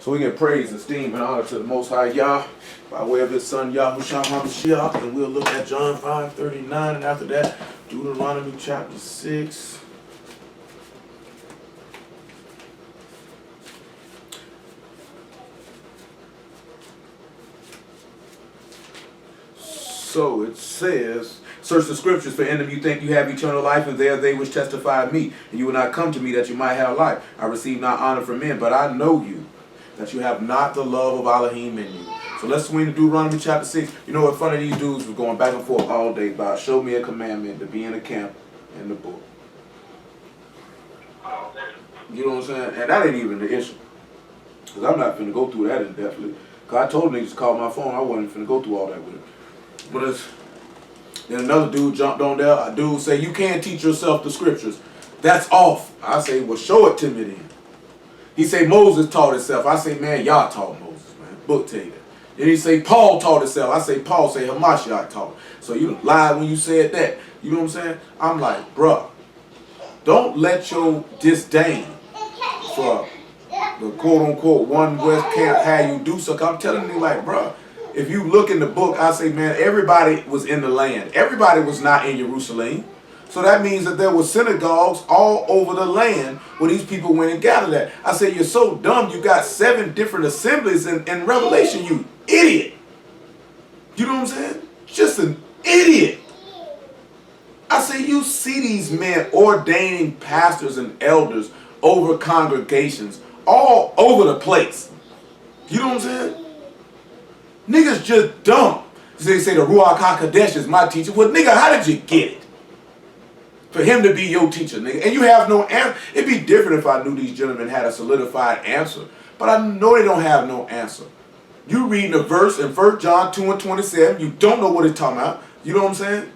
So we give praise, esteem, and honor to the Most High Yah by way of His Son YAHUAH, and we'll look at John 5:39, and after that, Deuteronomy chapter 6. So it says, search the scriptures, for in them you think you have eternal life, and they are they which testify of me. And you will not come to me that you might have life. I receive not honor from men, but I know you, that you have not the love of Alahym in you. So let's swing to Deuteronomy chapter 6. You know what, fun of these dudes was going back and forth all day about show me a commandment to be in the camp in the book. You know what I'm saying? And that ain't even the issue. Because I'm not finna go through that indefinitely. Because I told niggas to call my phone. I wasn't finna go through all that with it. But then another dude jumped on there. A dude say, you can't teach yourself the scriptures. That's off. I say, well, show it to me then. He say, Moses taught himself. I say, man, y'all taught Moses, man. Book tell you that. Then he say, Paul taught himself. I say, Paul say, Hamashiach taught. So you lied when you said that. You know what I'm saying? I'm like, bruh, don't let your disdain for the quote-unquote one West camp have you do something. I'm telling you, like, bruh, if you look in the book, I say, man, everybody was in the land. Everybody was not in Jerusalem. So that means that there were synagogues all over the land where these people went and gathered at. I say, you're so dumb, you got 7 different assemblies in Revelation, you idiot. You know what I'm saying? Just an idiot. I say, you see these men ordaining pastors and elders over congregations all over the place. You know what I'm saying? Niggas just dumb. They say the Ruach HaKodesh is my teacher. Well, nigga, how did you get it? For him to be your teacher, nigga. And you have no answer. It'd be different if I knew these gentlemen had a solidified answer. But I know they don't have no answer. You reading a verse in 1 John 2:27. You don't know what it's talking about. You know what I'm saying?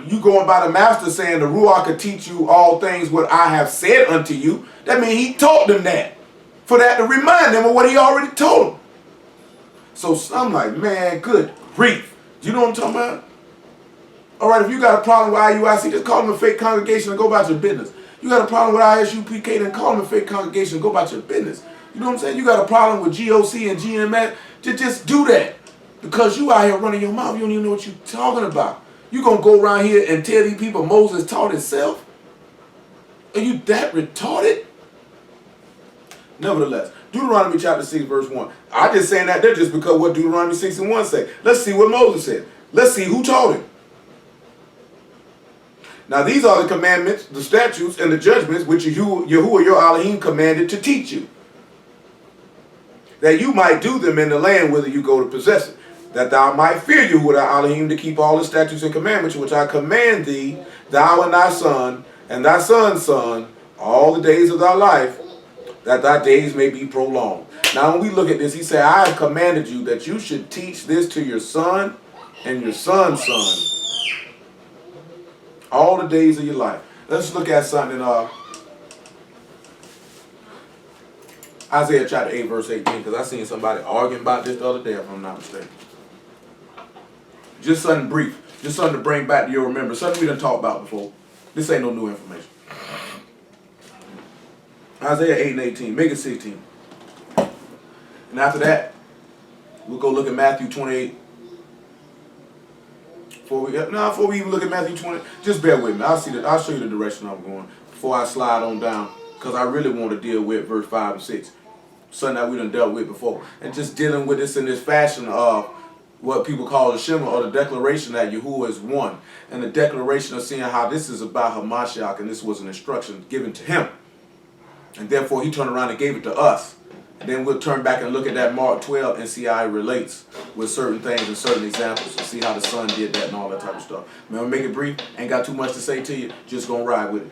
You going by the master saying the Ruach could teach you all things what I have said unto you. That means he taught them that. For that to remind them of what he already told them. So I'm like, man, good grief. You know what I'm talking about? All right, if you got a problem with IUIC, just call them a fake congregation and go about your business. You got a problem with ISUPK, then call them a fake congregation and go about your business. You know what I'm saying? You got a problem with GOC and GMS, just do that. Because you out here running your mouth, you don't even know what you're talking about. You going to go around here and tell these people Moses taught himself? Are you that retarded? Nevertheless, Deuteronomy chapter 6, verse 1. I just saying that there just because what Deuteronomy 6 and 1 say. Let's see what Moses said. Let's see who taught him. Now these are the commandments, the statutes, and the judgments which Yahuwah your Alahym commanded to teach you, that you might do them in the land whither you go to possess it, that thou might fear Yahuwah thy Alahym to keep all the statutes and commandments which I command thee, thou and thy son, and thy son's son, all the days of thy life, that thy days may be prolonged. Now when we look at this, he said, I have commanded you that you should teach this to your son and your son's son, all the days of your life. Let's look at something in Isaiah chapter 8, verse 18, because I seen somebody arguing about this the other day, if I'm not mistaken. Just something brief. Just something to bring back to your remembrance. Something we done talked about before. This ain't no new information. Isaiah 8 and 18. Make it 16. And after that, we'll go look at Matthew 28. Before we even look at Matthew 20, just bear with me. I'll show you the direction I'm going before I slide on down, because I really want to deal with verse 5 and 6, something that we done dealt with before, and just dealing with this in this fashion of what people call the Shema, or the declaration that Yahuwah is one, and the declaration of seeing how this is about Hamashiach, and this was an instruction given to him, and therefore he turned around and gave it to us. And then we'll turn back and look at that Mark 12 and see how it relates with certain things and certain examples, and see how the son did that and all that type of stuff. Man, I'll make it brief. Ain't got too much to say to you. Just gonna ride with it.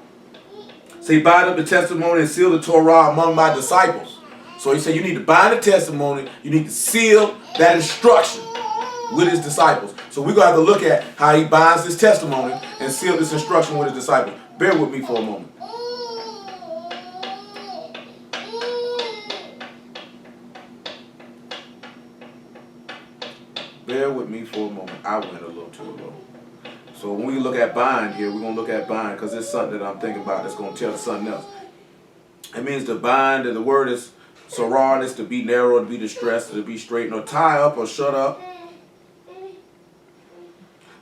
Say, bind up the testimony and seal the Torah among my disciples. So he said you need to bind the testimony. You need to seal that instruction with his disciples. So we're gonna have to look at how he binds this testimony and seal this instruction with his disciples. Bear with me for a moment. Bear with me for a moment. I went a little too low. So when we look at bind here, we're going to look at bind because it's something that I'm thinking about that's going to tell us something else. It means to bind, and the word is Saran is to be narrow, to be distressed, to be straightened, or tie up or shut up.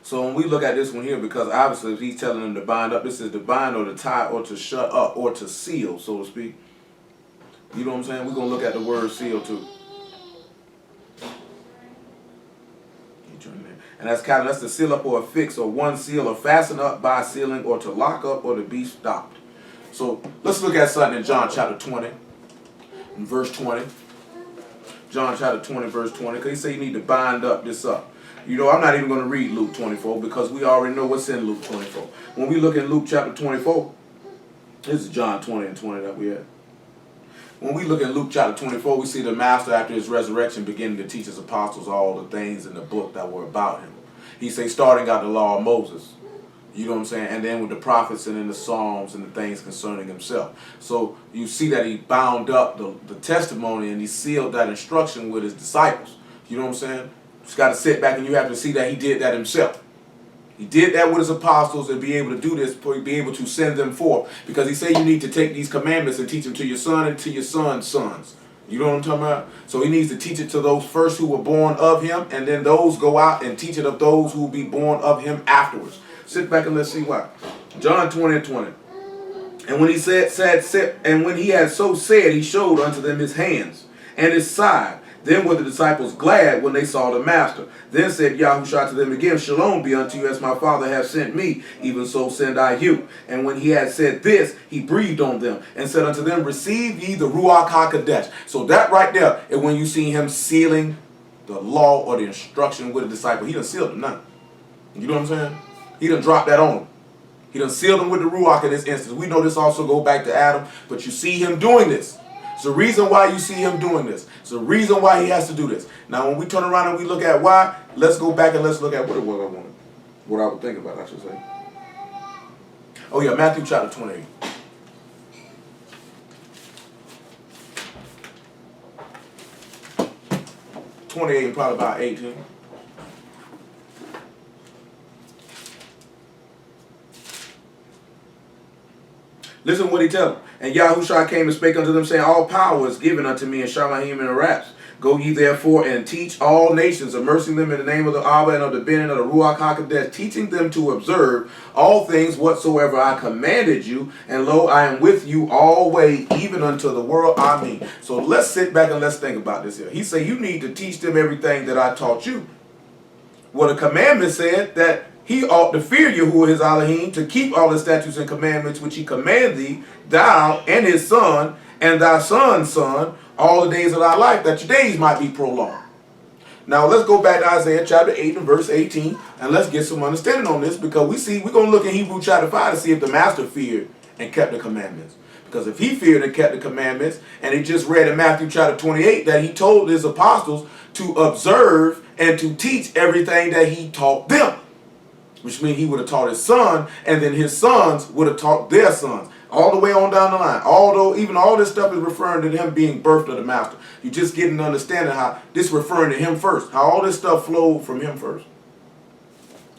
So when we look at this one here, because obviously if he's telling them to bind up, this is to bind or to tie or to shut up or to seal, so to speak. You know what I'm saying? We're going to look at the word seal too. And that's to seal up or affix, or one seal, or fasten up by sealing, or to lock up, or to be stopped. So let's look at something in John chapter 20, and verse 20. John chapter 20, verse 20, because he said you need to bind up this up. You know, I'm not even going to read Luke 24 because we already know what's in Luke 24. When we look in Luke chapter 24, this is John 20 and 20 that we had. When we look at Luke chapter 24, we see the master after his resurrection beginning to teach his apostles all the things in the book that were about him. He say starting out the law of Moses. You know what I'm saying? And then with the prophets and then the Psalms and the things concerning himself. So you see that he bound up the testimony and he sealed that instruction with his disciples. You know what I'm saying? Just got to sit back and you have to see that he did that himself. He did that with his apostles and be able to do this, be able to send them forth. Because he said you need to take these commandments and teach them to your son and to your son's sons. You know what I'm talking about? So he needs to teach it to those first who were born of him, and then those go out and teach it of those who will be born of him afterwards. Sit back and let's see why. John 20 and 20. And when he and when he had so said, he showed unto them his hands and his side. Then were the disciples glad when they saw the master. Then said YAHUAH to them again, Shalom be unto you, as my Father hath sent me, even so send I you. And when he had said this, he breathed on them and said unto them, receive ye the Ruach HaKodesh. So that right there is when you see him sealing the law or the instruction with the disciple. He done sealed them now. You know what I'm saying? He done dropped that on them. He done sealed them with the Ruach in this instance. We know this also go back to Adam, but you see him doing this. It's the reason why you see him doing this. It's the reason why he has to do this. Now, when we turn around and we look at why, let's go back and let's look at what it was I wanted. What I would think about, I should say. Oh, yeah, Matthew chapter 28. And probably about 18. Listen to what he tells them. And YAHUAH came and spake unto them, saying, all power is given unto me in Alahym and Arabs. Go ye therefore and teach all nations, immersing them in the name of the Abba and of the Ben and of the Ruach HaKodesh, teaching them to observe all things whatsoever I commanded you. And lo, I am with you always, even unto the world. Amen. So let's sit back and let's think about this here. He said, you need to teach them everything that I taught you. Well, the commandment said that he ought to fear Yahuwah his Alahym, to keep all the statutes and commandments which he command thee, thou and his son, and thy son's son, all the days of thy life, that your days might be prolonged. Now let's go back to Isaiah chapter 8 and verse 18, and let's get some understanding on this, because we're going to look in Hebrew chapter 5 to see if the master feared and kept the commandments. Because if he feared and kept the commandments, and he just read in Matthew chapter 28 that he told his apostles to observe and to teach everything that he taught them. Which means he would have taught his son, and then his sons would have taught their sons. All the way on down the line. Although even all this stuff is referring to him being birthed of the master. You just get an understanding how this is referring to him first. How all this stuff flowed from him first.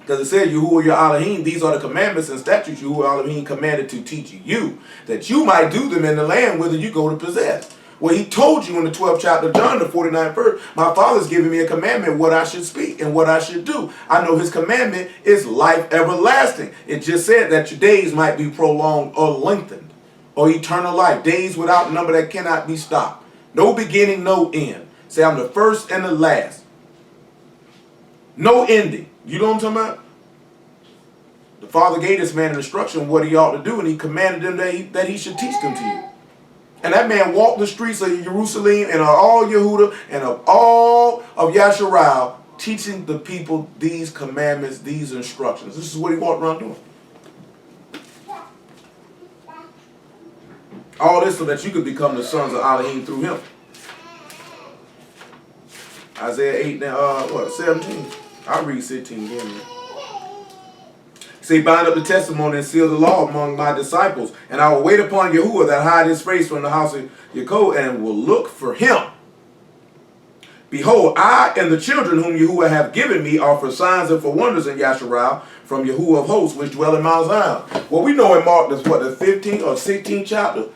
Because it said, Yahuwah your Alahym, these are the commandments and statutes Yahuwah Alahym commanded to teach you, that you might do them in the land whither you go to possess. Well, he told you in the 12th chapter of John, the 49th verse, my Father's giving me a commandment what I should speak and what I should do. I know his commandment is life everlasting. It just said that your days might be prolonged or lengthened, or eternal life, days without number that cannot be stopped. No beginning, no end. Say, I'm the first and the last. No ending. You know what I'm talking about? The Father gave this man an instruction what he ought to do, and he commanded him that he should teach them to you. And that man walked the streets of Jerusalem and of all Yehuda and of all of Yasharal, teaching the people these commandments, these instructions. This is what he walked around doing. All this so that you could become the sons of Alahym through him. Isaiah 8 and 17. I'll read 16 again. Man. Say, bind up the testimony and seal the law among my disciples. And I will wait upon Yahuwah that hide his face from the house of Jacob and will look for him. Behold, I and the children whom Yahuwah have given me are for signs and for wonders in Yasharal from Yahuwah of hosts, which dwell in Mount Zion. Well, we know in Mark, the 15th or 16th chapter,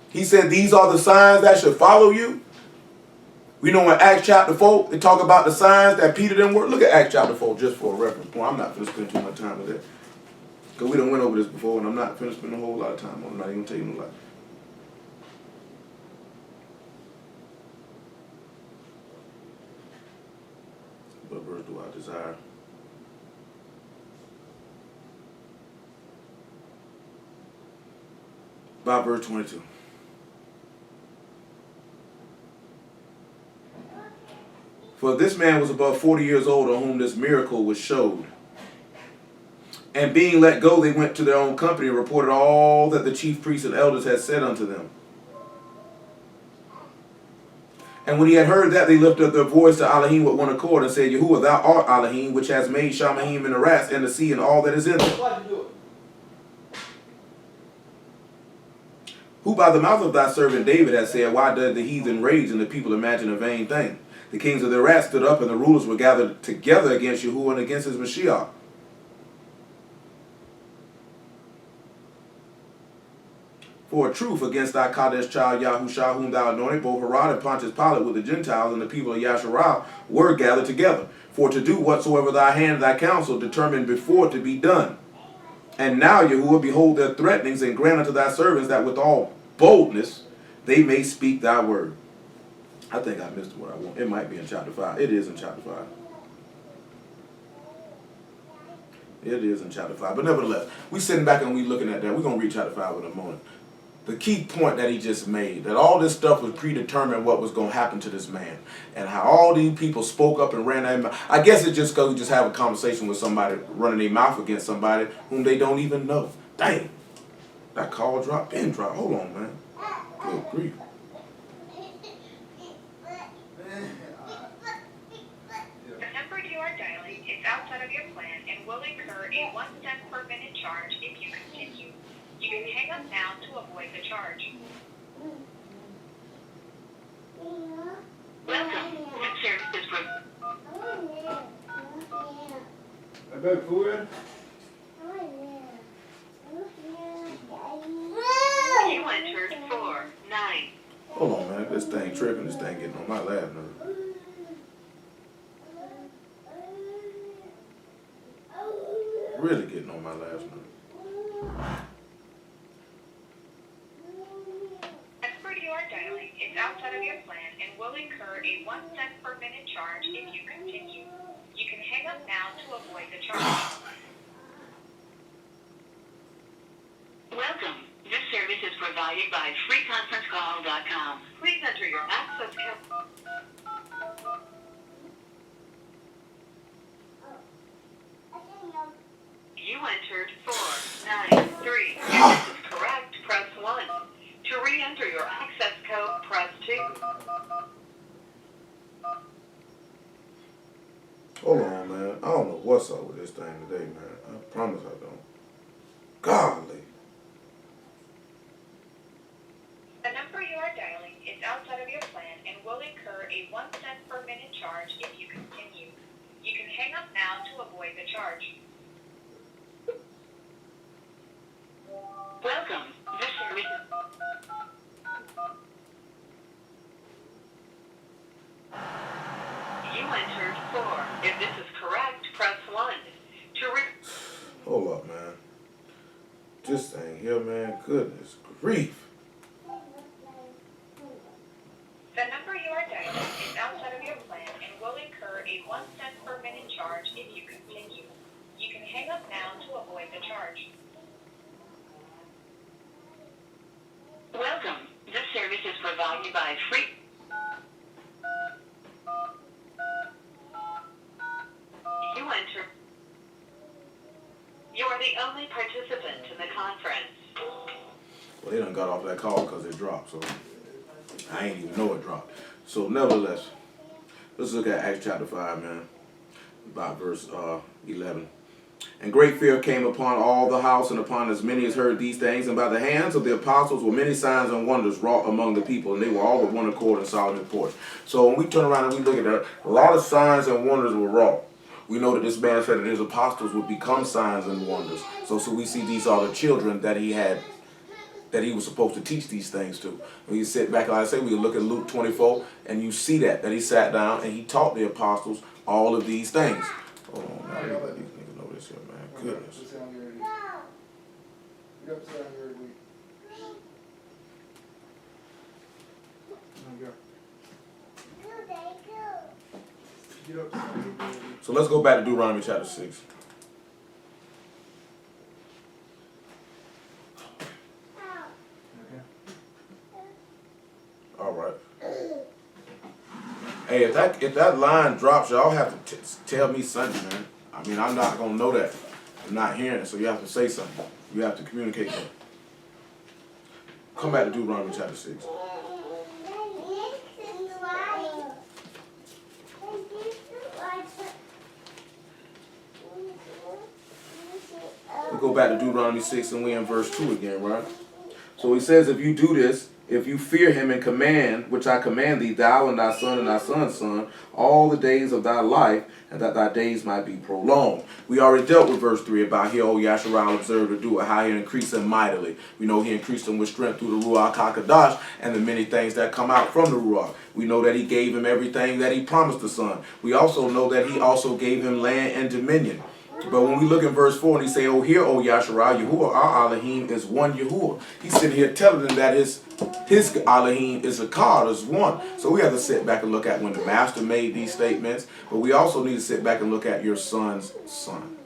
he said, these are the signs that should follow you. We know in Acts chapter 4, they talk about the signs that Peter didn't work. Look at Acts chapter 4 just for a reference point. I'm not going to spend too much time with that. Because we done went over this before, and I'm not going to spend a whole lot of time on it. I'm not even telling you no lie. What verse do I desire? About verse 22. For this man was above 40 years old on whom this miracle was showed. And being let go, they went to their own company and reported all that the chief priests and elders had said unto them. And when he had heard that, they lifted up their voice to Alahym with one accord and said, Yahuwah, thou art Alahym, which has made Shamahim and Aras and the sea and all that is in them. Who by the mouth of thy servant David has said, why does the heathen rage and the people imagine a vain thing? The kings of the Aras stood up and the rulers were gathered together against Yahuwah and against his Mashiach. For a truth against thy Kadesh child Yahushua, whom thou anointed, both Herod and Pontius Pilate with the Gentiles and the people of Yasharal were gathered together, for to do whatsoever thy hand and thy counsel determined before to be done. And now, Yahuwah, behold their threatenings, and grant unto thy servants that with all boldness they may speak thy word. I think I missed what I want. It might be in chapter 5. It is in chapter 5. It is in chapter 5. But nevertheless, we sitting back and we looking at that. We're going to read chapter 5 in a moment. The key point that he just made, that all this stuff was predetermined what was going to happen to this man, and how all these people spoke up and ran their mouth. I guess it's just because we just have a conversation with somebody running their mouth against somebody whom they don't even know. Dang, that call dropped, pin drop. Hold on, man. Good grief. The number you are dialing is outside of your plan and will incur a 1 cent per minute charge if you continue. You can hang up now to avoid the charge. Welcome. Services from... I bet food. You entered 4-9. Hold on, man. This thing tripping. This thing getting on my lap now. Really getting on my last nerve. Dialing is outside of your plan and will incur a 1 cent per minute charge if you continue. You can hang up now to avoid the charge. Welcome. This service is provided by freeconferencecall.com. Please enter your access code. You entered 4-9-3. If this is correct, press 1. To re-enter your access code, press 2. Hold on, man. I don't know what's up with this thing today, man. I promise I don't. Golly. The number you are dialing is outside of your plan and will incur a 1 cent per minute charge if you continue. You can hang up now to avoid the charge. Welcome. This service is... You entered 4. If this is correct, press 1. Hold up, man. This thing here, man. Goodness grief. The number you are dialing is outside of your plan and will incur a 1 cent per minute charge if you continue. You can hang up now to avoid the charge. Welcome. This service is provided by Free. You enter. You are the only participant in the conference. Well, they done got off that call because it dropped, so I ain't even know it dropped. So nevertheless, let's look at Acts chapter 5, man, about verse 11. And great fear came upon all the house and upon as many as heard these things. And by the hands of the apostles were many signs and wonders wrought among the people. And they were all with one accord in Solomon's porch. So when we turn around and we look at that, a lot of signs and wonders were wrought. We know that this man said that his apostles would become signs and wonders. So we see these are the children that he had that he was supposed to teach these things to. When you sit back, like I say, we look at Luke 24, and you see that he sat down and he taught the apostles all of these things. Hold on, now, let these niggas know this here, man. Goodness. So let's go back to Deuteronomy chapter 6. All right. Hey, if that line drops, y'all have to tell me something, man. I mean, I'm not gonna know that. I'm not hearing it, so you have to say something. You have to communicate that. Come back to Deuteronomy chapter 6. We go back to Deuteronomy 6 and we're in verse 2 again, right? So he says, if you do this, if you fear him and command, which I command thee, thou and thy son and thy son's son, all the days of thy life, and that thy days might be prolonged. We already dealt with verse 3 about here, YAHUAH observed to do it, how he increased him mightily. We know he increased him with strength through the Ruach HaKodesh and the many things that come out from the Ruach. We know that he gave him everything that he promised the son. We also know that he also gave him land and dominion. But when we look in verse 4 and he say, oh, hear, O YAHUAH, YAHUAH, our Alahym is one YAHUAH. He's sitting here telling them that his Alahym is a God, is one. So we have to sit back and look at when the master made these statements, but we also need to sit back and look at your son's son.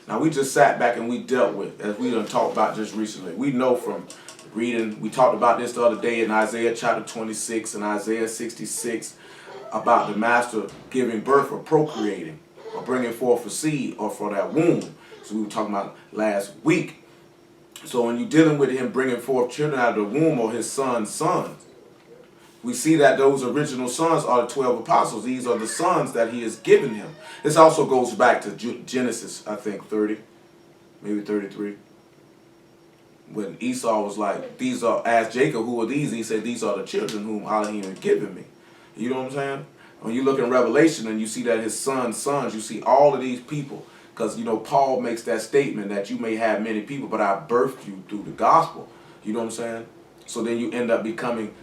Now we just sat back and we dealt with, as we done talked about just recently. We know from reading, we talked about this the other day in Isaiah chapter 26 and Isaiah 66 about the master giving birth or procreating, or bringing forth a seed, or for that womb. So we were talking about last week. So when you're dealing with him bringing forth children out of the womb, or his son's sons, we see that those original sons are the 12 apostles. These are the sons that he has given him. This also goes back to Genesis, I think, 30, maybe 33. When Esau was like, these are, asked Jacob, who are these? He said, these are the children whom Alahym has given me. You know what I'm saying? When you look in Revelation and you see that his son's sons, you see all of these people. Because, you know, Paul makes that statement that you may have many people, but I birthed you through the gospel. You know what I'm saying? So then you end up becoming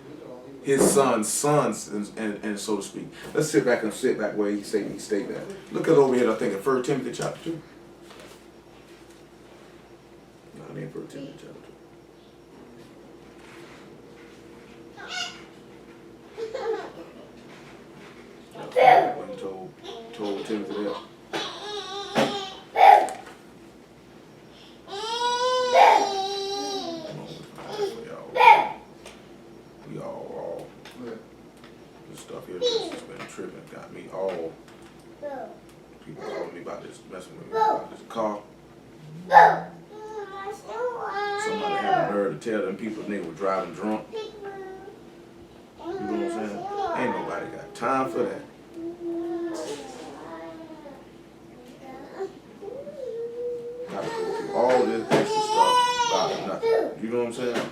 his son's sons, and so to speak. Let's sit back where he state that. Look at over here, I think, in 1 Timothy chapter 2. No, I mean 1 Timothy chapter 2. When he told Timothy that. We all this stuff here just has been tripping, got me all people calling me about this, messing with me about this car. Somebody had the nerve to tell them people they were driving drunk. You know what I'm saying? Ain't nobody got time for that. Got to go through all this extra stuff about nothing. You know what I'm saying?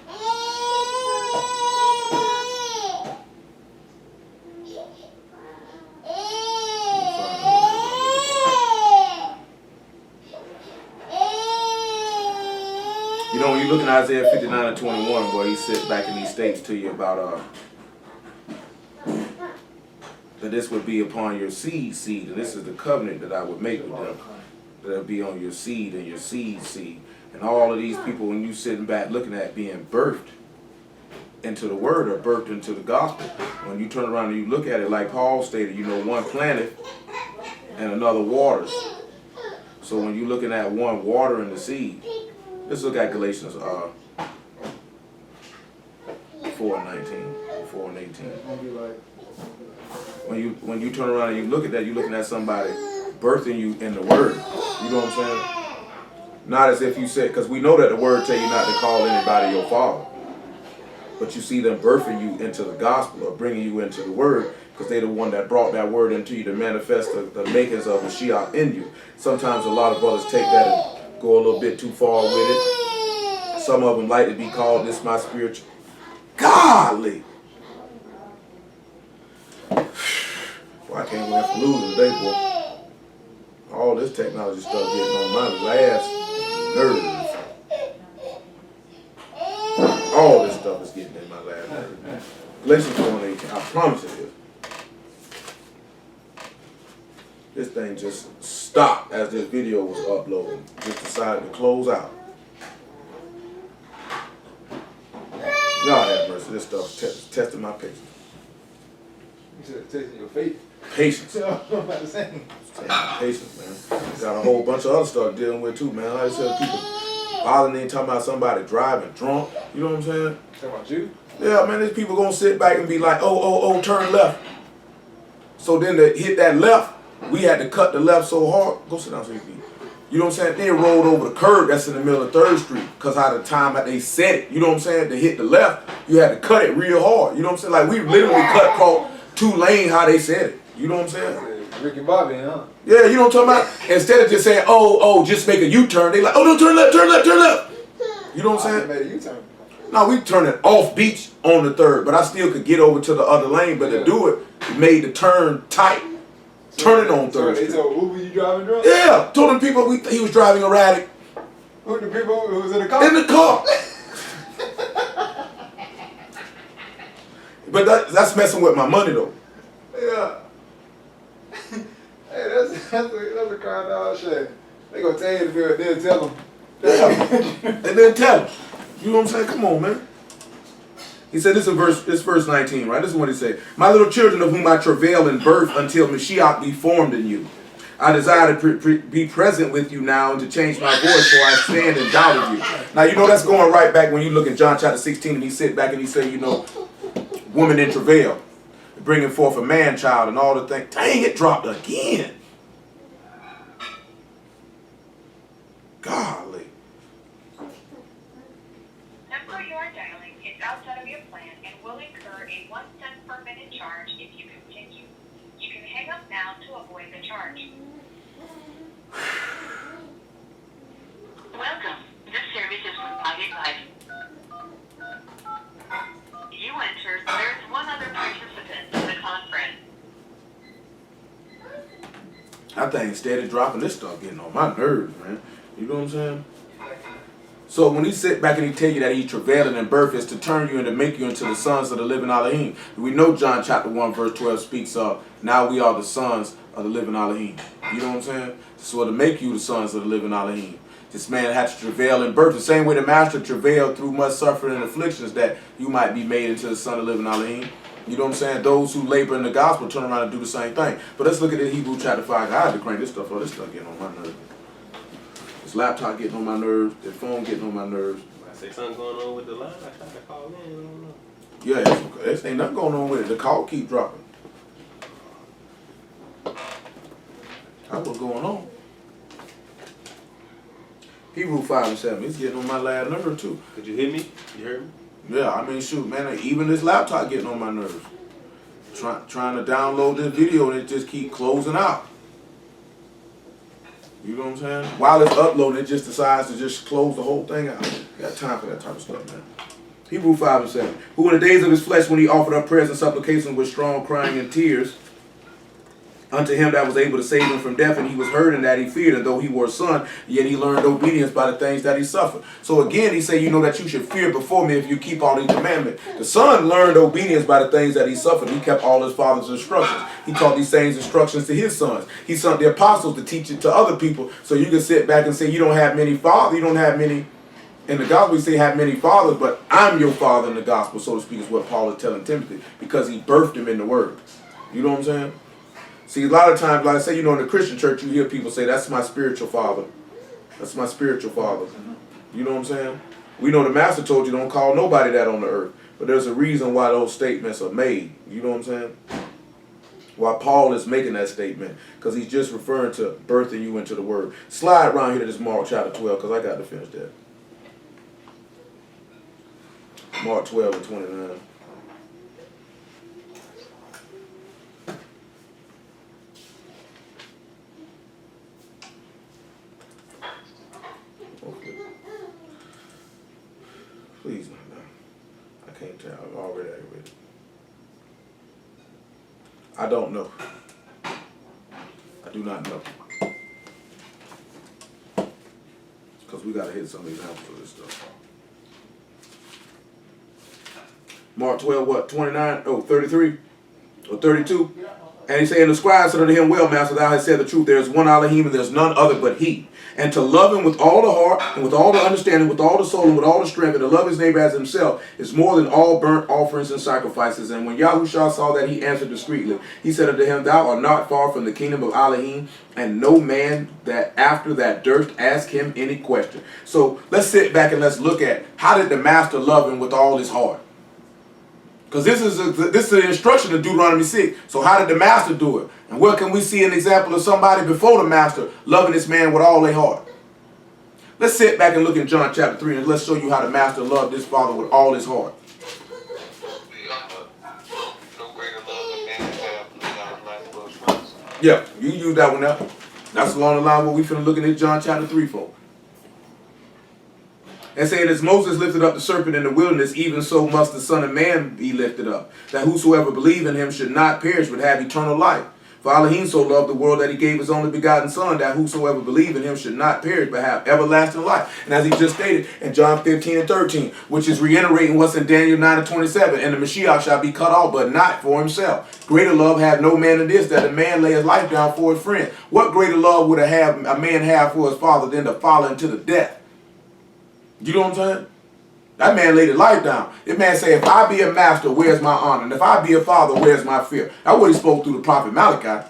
You know, when you look in Isaiah 59 and 21, boy, he sits back and he states to you about that this would be upon your seed, and this is the covenant that I would make with them. That it'll be on your seed and your seed. And all of these people, when you sitting back looking at being birthed into the word or birthed into the gospel, when you turn around and you look at it like Paul stated, you know, one planted and another waters. So when you're looking at one watering the seed, let's look at Galatians 4 and 19, 4 and 18. When you turn around and you look at that, you're looking at somebody birthing you in the word. You know what I'm saying? Not as if you said, because we know that the word tell you not to call anybody your father. But you see them birthing you into the gospel or bringing you into the word, because they're the one that brought that word into you to manifest the makings of Mashiach in you. Sometimes a lot of brothers take that and go a little bit too far with it. Some of them like to be called, this my spiritual. Godly! Well, I can't win for losing today, boy. All this technology stuff getting on my last nerves. getting in my last nerve. Galatians 4:18. I promise it is. This thing just stopped as this video was uploading. Just decided to close out. God have mercy. This stuff testing my patience. You should have tested your faith. Patience. I'm about to say. Patience, man. Got a whole bunch of other stuff dealing with too, man. Like I said, people bothering me, talking about somebody driving drunk. You know what I'm saying? Talking about you? Yeah, man, these people gonna sit back and be like, oh, turn left. So then to hit that left, we had to cut the left so hard. Go sit down so you can eat. You know what I'm saying? They rolled over the curb that's in the middle of 3rd Street. Because how the time that they set it, you know what I'm saying? To hit the left, you had to cut it real hard. You know what I'm saying? Like we literally cut across 2 lanes how they said it. You know what I'm saying? Ricky Bobby, huh? Yeah, you know what I'm talking about? Instead of just saying, oh, just make a U-turn, they like, oh, no, turn left. You know what I'm saying? Made a U-turn. No, we turned it off beach on the 3rd, but I still could get over to the other lane. But to do it, it made the turn tight. Turn it on 3rd Street. They told Uber you driving drunk? Yeah, told them people he was driving erratic. Who the people who was in the car? In the car. But that's messing with my money though. Yeah. Hey, that's a crime dog shit. They gonna tell you to do it, then tell them. Yeah. And then tell him. You know what I'm saying? Come on, man. He said, this is verse 19, right? This is what he said. My little children of whom I travail in birth until Mashiach be formed in you. I desire to be present with you now and to change my voice for I stand in doubt of you. Now, you know, that's going right back when you look at John chapter 16 and he sit back and he say, you know, woman in travail, bringing forth a man-child and all the things. Dang, it dropped again. Golly. Number you are dialing is outside of your plan and will incur a 1 cent per minute charge if you continue. You can hang up now to avoid the charge. Welcome. This service is provided by. You entered. There's one other participant in the conference. That thing steady dropping. This stuff getting on my nerves, man. You know what I'm saying? So when he sit back and he tell you that he travailing in birth is to turn you and to make you into the sons of the living Alahym. We know John chapter 1 verse 12 speaks of now we are the sons of the living Alahym. You know what I'm saying? So to make you the sons of the living Alahym. This man had to travail in birth. The same way the master travailed through much suffering and afflictions that you might be made into the son of the living Alahym. You know what I'm saying? Those who labor in the gospel turn around and do the same thing. But let's look at the Hebrew chapter 5. I had to crank this stuff up. This stuff getting on my nerves. This laptop getting on my nerves. This phone getting on my nerves. I say something going on with the line. I tried to call in. I don't know. Yeah, there's ain't nothing going on with it. The call keep dropping. That's what's going on. Hebrew 5 and 7. It's getting on my last nerve too. Did you hear me? You heard me? Yeah, I mean, shoot, man. Even this laptop getting on my nerves. Trying to download this video and it just keep closing out. You know what I'm saying? While it's uploading, it just decides to just close the whole thing out. Got time for that type of stuff, man. Hebrew 5 and 7. Who in the days of his flesh, when he offered up prayers and supplications with strong crying and tears, unto him that was able to save him from death, and he was heard in that he feared, and though he were a son, yet he learned obedience by the things that he suffered. So again, he said, you know that you should fear before me if you keep all these commandments. The son learned obedience by the things that he suffered. He kept all his father's instructions. He taught these same instructions to his sons. He sent the apostles to teach it to other people. So you can sit back and say, you don't have many fathers, you don't have many. In the gospel, we say have many fathers, but I'm your father in the gospel, so to speak, is what Paul is telling Timothy, because he birthed him in the word. You know what I'm saying? See, a lot of times, like I say, you know, in the Christian church, you hear people say, that's my spiritual father. That's my spiritual father. You know what I'm saying? We know the master told you don't call nobody that on the earth. But there's a reason why those statements are made. You know what I'm saying? Why Paul is making that statement. Because he's just referring to birthing you into the word. Slide around here to this Mark chapter 12, because I got to finish that. Mark 12 and 29. Please, no. I can't tell. I'm already aggravated. I don't know. I do not know. Because we got to hit some examples of this stuff. Mark 12, what, 29, 33, or 32? And he said, and the scribe said unto him, well, master, thou hast said the truth. There is one Alahym, and there is none other but he. And to love him with all the heart, and with all the understanding, with all the soul, and with all the strength, and to love his neighbor as himself, is more than all burnt offerings and sacrifices. And when YAHUAH saw that, he answered discreetly. He said unto him, thou art not far from the kingdom of Alahym, and no man that after that durst ask him any question. So let's sit back and let's look at, how did the master love him with all his heart? Because this is an instruction of Deuteronomy 6. So how did the master do it? And where can we see an example of somebody before the master loving this man with all their heart? Let's sit back and look in John chapter 3 and let's show you how the master loved his father with all his heart. Yeah, you use that one now. That's along the line what we finna look at John chapter 3 for. And saying, as Moses lifted up the serpent in the wilderness, even so must the Son of Man be lifted up, that whosoever believe in him should not perish but have eternal life. For Alahym so loved the world that he gave his only begotten Son, that whosoever believe in him should not perish but have everlasting life. And as he just stated in John 15 and 13, which is reiterating what's in Daniel 9 and 27, and the Mashiach shall be cut off, but not for himself. Greater love had no man than this, that a man lay his life down for his friend. What greater love would a man have for his father than to follow him to the death? You know what I'm saying? That man laid his life down. This man said, if I be a master, where's my honor? And if I be a father, where's my fear? That's what he spoke through the prophet Malachi.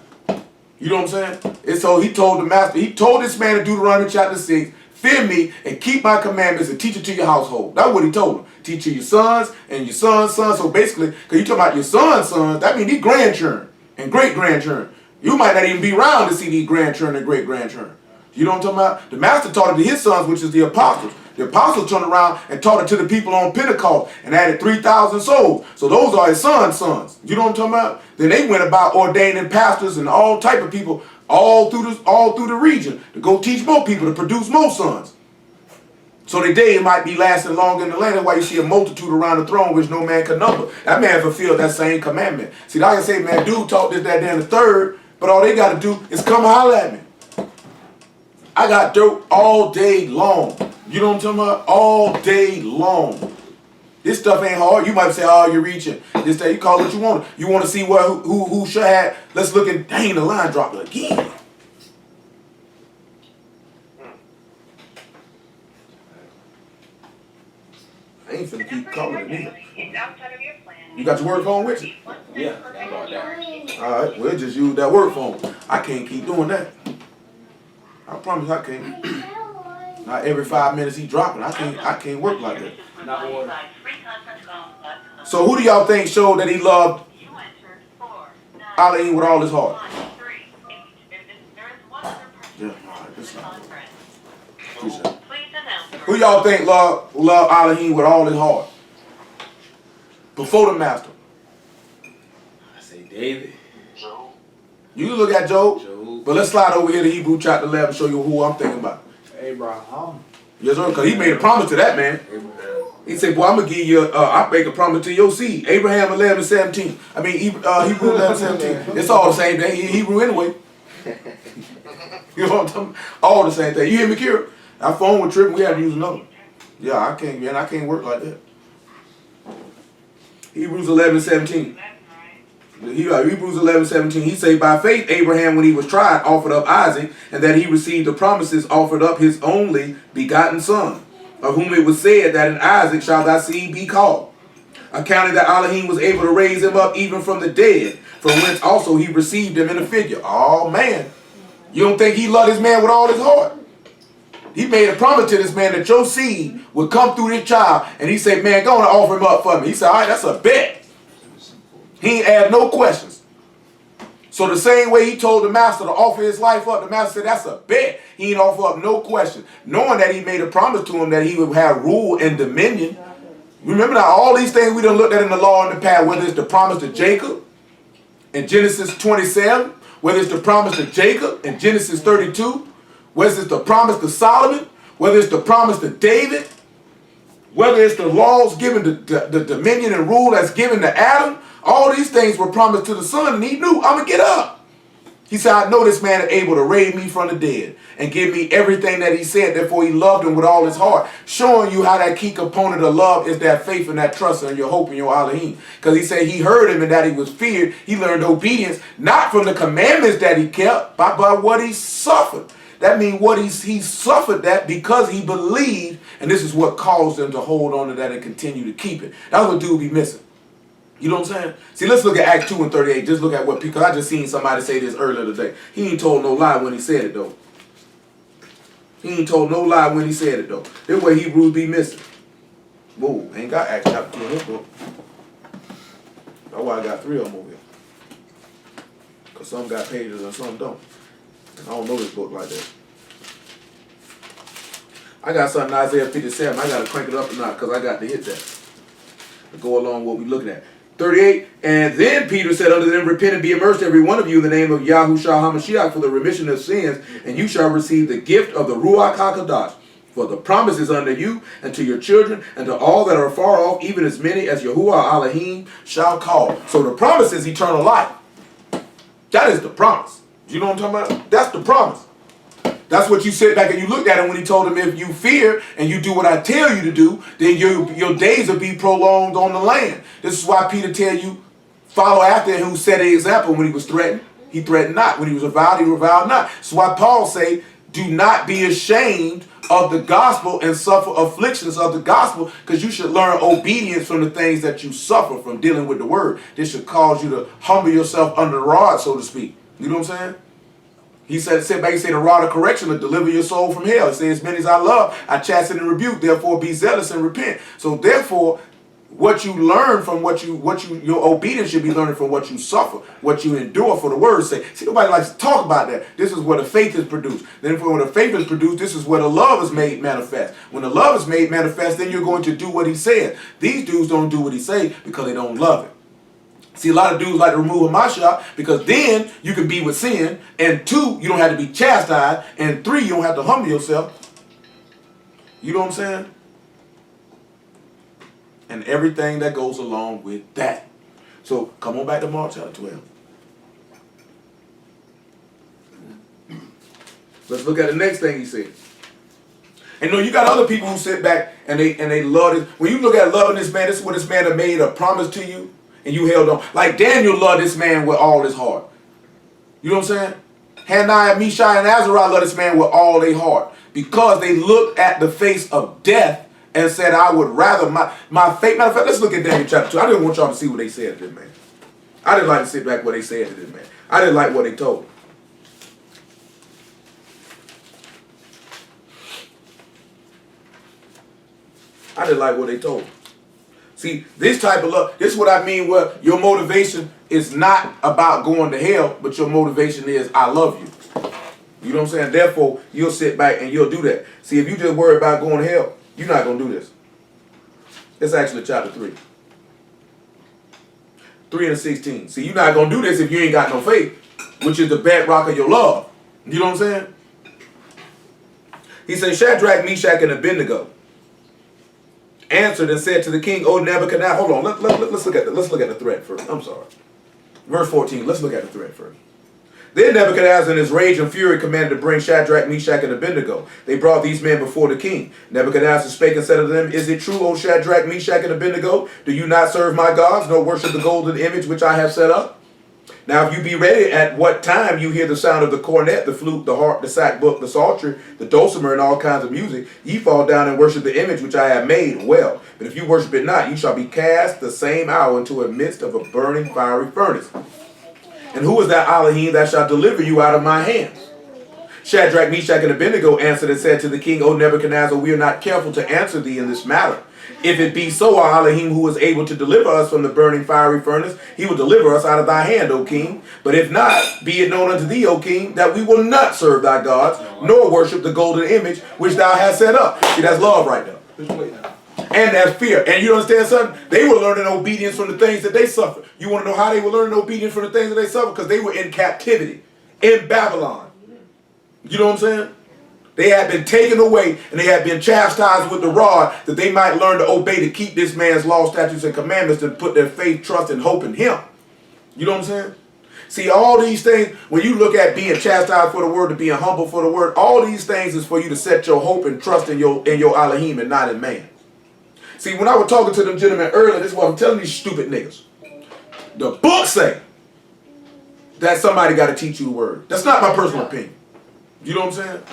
You know what I'm saying? And so he told the master, he told this man in Deuteronomy chapter 6, fear me and keep my commandments and teach it to your household. That's what he told him. Teach to your sons and your sons' sons. So basically, because you talking about your sons' sons, that means these grandchildren and great-grandchildren. You might not even be around to see these grandchildren and great-grandchildren. You know what I'm talking about? The master taught it to his sons, which is the apostles. The apostles turned around and taught it to the people on Pentecost and added 3,000 souls. So those are his sons. You know what I'm talking about? Then they went about ordaining pastors and all type of people all through the region to go teach more people to produce more sons. So the day might be lasting longer in the land. That's why you see a multitude around the throne which no man can number. That man fulfilled that same commandment. See, like I say, man, dude taught this, that, then the third, but all they got to do is come holler at me. I got dirt all day long. You know what I'm talking about? All day long. This stuff ain't hard. You might say, oh, you're reaching. This day, you call it what you want. You want to see who should have. Let's look at, dang, the line dropped again. I ain't finna keep calling it neither. You got your work phone with you? Yeah, I got that. All right, we'll just use that work phone. I can't keep doing that. I promise I can't. Not every 5 minutes he dropping. I can't work like that. Not one. So who do y'all think showed that he loved Alahym with all his heart? Yeah, all right, this not good. Who y'all think loved Alahym with all his heart? Before the master. I say David. You can look at Job. Job. But let's slide over here to Hebrew chapter 11 and show you who I'm thinking about. Abraham. Yes, sir, because he made a promise to that man. Abraham. He said, boy, I'm going to give you, I'll make a promise to your seed. Abraham 11:17. I mean, Hebrew 11:17. It's all the same thing. Hebrew anyway. You know what I'm talking about? All the same thing. You hear me, Kira? Our phone was tripping. We had to use another one. Yeah, I can't, man. I can't work like that. Hebrews 11:17. Hebrews 11:17. He say, by faith Abraham, when he was tried, offered up Isaac, and that he received the promises, offered up his only begotten son, of whom it was said that in Isaac shall thy seed be called. Accounting that Alahym was able to raise him up even from the dead, from whence also he received him in a figure. Oh man, you don't think he loved this man with all his heart? He made a promise to this man that your seed would come through this child, and he said, man, go and offer him up for me. He said, all right, that's a bet. He ain't asked no questions. So the same way he told the master to offer his life up, the master said, that's a bet. He ain't offer up no question, knowing that he made a promise to him that he would have rule and dominion. Remember now, all these things we done looked at in the law in the past, whether it's the promise to Jacob in Genesis 27, whether it's the promise to Jacob in Genesis 32, whether it's the promise to Solomon, whether it's the promise to David, whether it's the laws given the dominion and rule that's given to Adam. All these things were promised to the son, and he knew, I'm going to get up. He said, I know this man is able to raise me from the dead and give me everything that he said. Therefore, he loved him with all his heart. Showing you how that key component of love is that faith and that trust and your hope and your Alahym. Because he said he heard him and that he was feared. He learned obedience, not from the commandments that he kept, but by what he suffered. That means what he suffered that because he believed, and this is what caused him to hold on to that and continue to keep it. That's what dude be missing. You know what I'm saying? See, let's look at Acts 2 and 38. Just look at what people, I just seen somebody say this earlier today. He ain't told no lie when he said it, though. He ain't told no lie when he said it, though. This way Hebrews be missing. Whoa, ain't got Acts chapter 2 in this book. That's why I got 3 of them over here. Because some got pages and some don't. And I don't know this book like that. I got something in Isaiah 57. I got to crank it up or not because I got to hit that. To go along with what we're looking at. 38, and then Peter said unto them, repent and be immersed every one of you in the name of YAHUAH HaMashiach for the remission of sins, and you shall receive the gift of the Ruach HaKodesh. For the promise is unto you, and to your children, and to all that are far off, even as many as YAHUAH Alahym shall call. So the promise is eternal life. That is the promise. You know what I'm talking about? That's the promise. That's what you sit back and you looked at him when he told him, if you fear and you do what I tell you to do, then your days will be prolonged on the land. This is why Peter tell you, follow after him who set an example. When he was threatened, he threatened not. When he was reviled, he reviled not. That's why Paul say, do not be ashamed of the gospel and suffer afflictions of the gospel, because you should learn obedience from the things that you suffer from dealing with the word. This should cause you to humble yourself under the rod, so to speak. You know what I'm saying? He said, sit back, he said, the rod of correction will deliver your soul from hell. He says, as many as I love, I chasten and rebuke, therefore be zealous and repent. So therefore, what you learn from your obedience should be learning from what you suffer, what you endure for the word's sake. See, nobody likes to talk about that. This is where the faith is produced. Then when the faith is produced, this is where the love is made manifest. When the love is made manifest, then you're going to do what he said. These dudes don't do what he say because they don't love it. See, a lot of dudes like to remove a masha because then you can be with sin, and 2, you don't have to be chastised, and 3, you don't have to humble yourself. You know what I'm saying? And everything that goes along with that. So come on back to Mark chapter 12. Let's look at the next thing he said. And you got other people who sit back and they love it. When you look at loving this man, this is what this man have made a promise to you. And you held on. Like Daniel loved this man with all his heart. You know what I'm saying? Hananiah, Mishael, and Azariah loved this man with all their heart. Because they looked at the face of death and said, I would rather my fate. Matter of fact, let's look at Daniel chapter 2. I didn't want y'all to see what they said to this man. I didn't like to sit back what they said to this man. I didn't like what they told him. I didn't like what they told him. See, this type of love, this is what I mean where your motivation is not about going to hell, but your motivation is, I love you. You know what I'm saying? Therefore, you'll sit back and you'll do that. See, if you just worry about going to hell, you're not going to do this. It's actually chapter 3. 3 and 16. See, you're not going to do this if you ain't got no faith, which is the bedrock of your love. You know what I'm saying? He said, Shadrach, Meshach, and Abednego answered and said to the king, O Nebuchadnezzar, hold on, let's look at the threat first. I'm sorry. Verse 14, let's look at the threat first. Then Nebuchadnezzar in his rage and fury commanded to bring Shadrach, Meshach, and Abednego. They brought these men before the king. Nebuchadnezzar spake and said to them, Is it true, O Shadrach, Meshach, and Abednego? Do you not serve my gods, nor worship the golden image which I have set up? Now if you be ready at what time you hear the sound of the cornet, the flute, the harp, the sackbut, the psaltery, the dulcimer, and all kinds of music, ye fall down and worship the image which I have made. Well, but if you worship it not, you shall be cast the same hour into the midst of a burning fiery furnace. And who is that Alahym that shall deliver you out of my hands? Shadrach, Meshach, and Abednego answered and said to the king, O Nebuchadnezzar, we are not careful to answer thee in this matter. If it be so, our Alahym, who is able to deliver us from the burning fiery furnace, he will deliver us out of thy hand, O king. But if not, be it known unto thee, O king, that we will not serve thy gods, nor worship the golden image which thou hast set up. See, that's love right there. And that's fear. And you understand something? They were learning obedience from the things that they suffered. You want to know how they were learning obedience from the things that they suffered? Because they were in captivity in Babylon. You know what I'm saying? They had been taken away and they had been chastised with the rod that they might learn to obey to keep this man's law, statutes, and commandments, to put their faith, trust, and hope in him. You know what I'm saying? See, all these things, when you look at being chastised for the word, to being humble for the word, all these things is for you to set your hope and trust in your Alahym and not in man. See, when I was talking to them gentlemen earlier, this is what I'm telling these stupid niggas. The book say that somebody got to teach you the word. That's not my personal opinion. You know what I'm saying?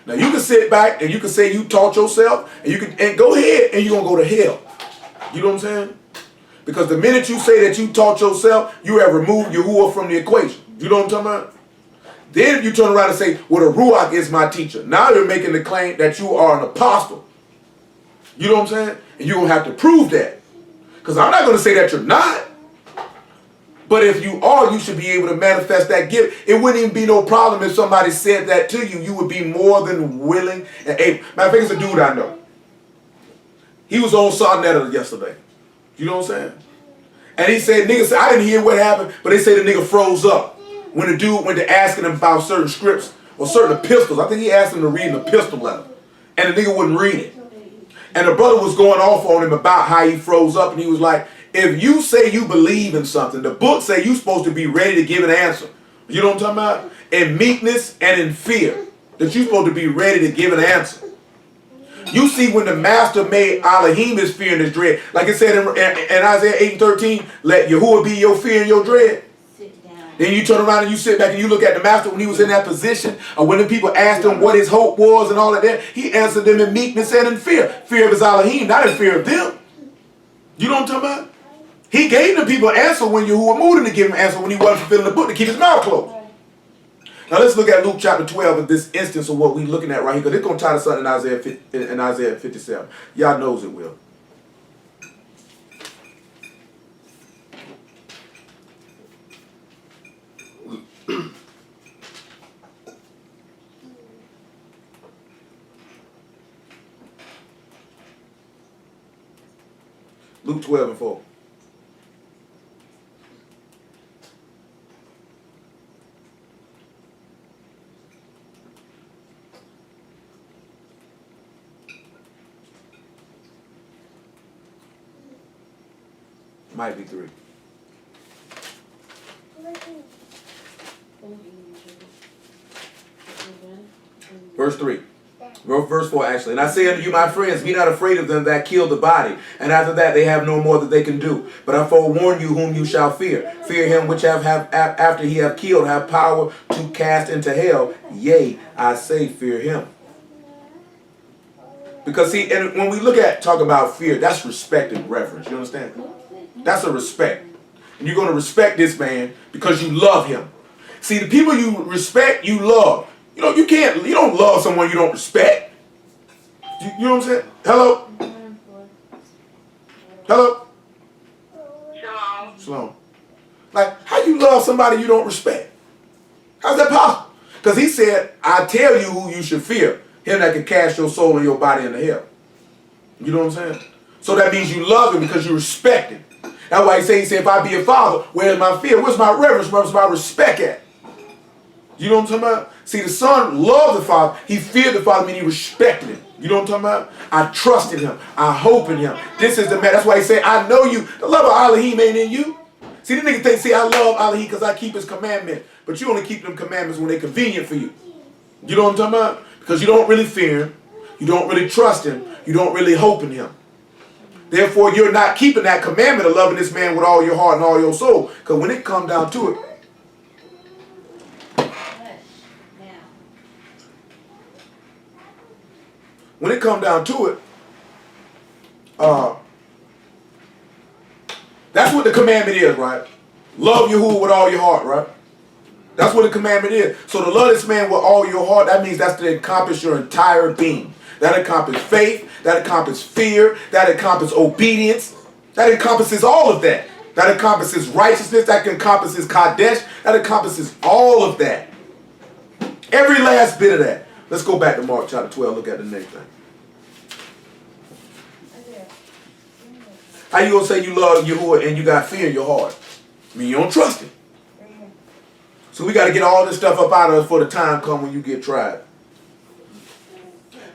Now you can sit back and you can say you taught yourself, and you can go ahead and you're gonna go to hell. You know what I'm saying? Because the minute you say that you taught yourself, you have removed Yahuwah from the equation. You know what I'm talking about? Then if you turn around and say, well, the Ruach is my teacher. Now you're making the claim that you are an apostle. You know what I'm saying? And you're going to have to prove that. Because I'm not going to say that you're not. But if you are, you should be able to manifest that gift. It wouldn't even be no problem if somebody said that to you. You would be more than willing and able. Matter of fact, it's a dude I know. He was on Sarnetta yesterday. You know what I'm saying? And he said, nigga said, I didn't hear what happened, but they say the nigga froze up when the dude went to asking him about certain scripts or certain epistles. I think he asked him to read an epistle letter. And the nigga wouldn't read it. And the brother was going off on him about how he froze up. And he was like, if you say you believe in something, the book say you're supposed to be ready to give an answer. You know what I'm talking about? In meekness and in fear. That you're supposed to be ready to give an answer. You see, when the master made Alahym his fear and his dread, like it said in Isaiah 8:13, let Yahuwah be your fear and your dread. Then you turn around and you sit back and you look at the master when he was in that position, or when the people asked him what his hope was and all of that, he answered them in meekness and in fear. Fear of his Alahym, not in fear of them. You know what I'm talking about? He gave the people an answer when Yahuwah moved him to give him an answer when he wasn't fulfilling the book to keep his mouth closed. Now let's look at Luke chapter 12 in this instance of what we're looking at right here, because it's going to tie to something in Isaiah 57. Y'all knows it will. Luke 12 and 4. Might be 3. Verse 3. Verse 4 actually. And I say unto you, my friends, be not afraid of them that kill the body, and after that they have no more that they can do. But I forewarn you whom you shall fear. Fear him which after he have killed have power to cast into hell. Yea, I say fear him. Because see, and when we talk about fear, that's respect and reverence. You understand? That's a respect. And you're going to respect this man because you love him. See, the people you respect, you love. You know, you don't love someone you don't respect. You know what I'm saying? Hello? Hello? Shalom. Shalom. Like, how you love somebody you don't respect? How's that possible? Because he said, I tell you who you should fear. Him that can cast your soul and your body into hell. You know what I'm saying? So that means you love him because you respect him. That's why he said, if I be a father, where's my fear? Where's my reverence? Where's my respect at? You know what I'm talking about? See, the son loved the father. He feared the father, meaning he respected him. You know what I'm talking about? I trusted him. I hope in him. This is the man. That's why he said, I know you. The love of Alahym ain't in you. See, the nigga think, see, I love Alahym because I keep his commandment. But you only keep them commandments when they're convenient for you. You know what I'm talking about? Because you don't really fear him. You don't really trust him. You don't really hope in him. Therefore, you're not keeping that commandment of loving this man with all your heart and all your soul. Because when it comes down to it, that's what the commandment is, right? Love Yahuwah with all your heart, right? That's what the commandment is. So to love this man with all your heart, that means that's to encompass your entire being. That encompasses faith, that encompasses fear, that encompasses obedience, that encompasses all of that. That encompasses righteousness, that encompasses Kadesh, that encompasses all of that. Every last bit of that. Let's go back to Mark chapter 12, look at the next thing. How you gonna say you love Yahuwah and you got fear in your heart? I mean, you don't trust him. So we got to get all this stuff up out of us for the time come when you get tried.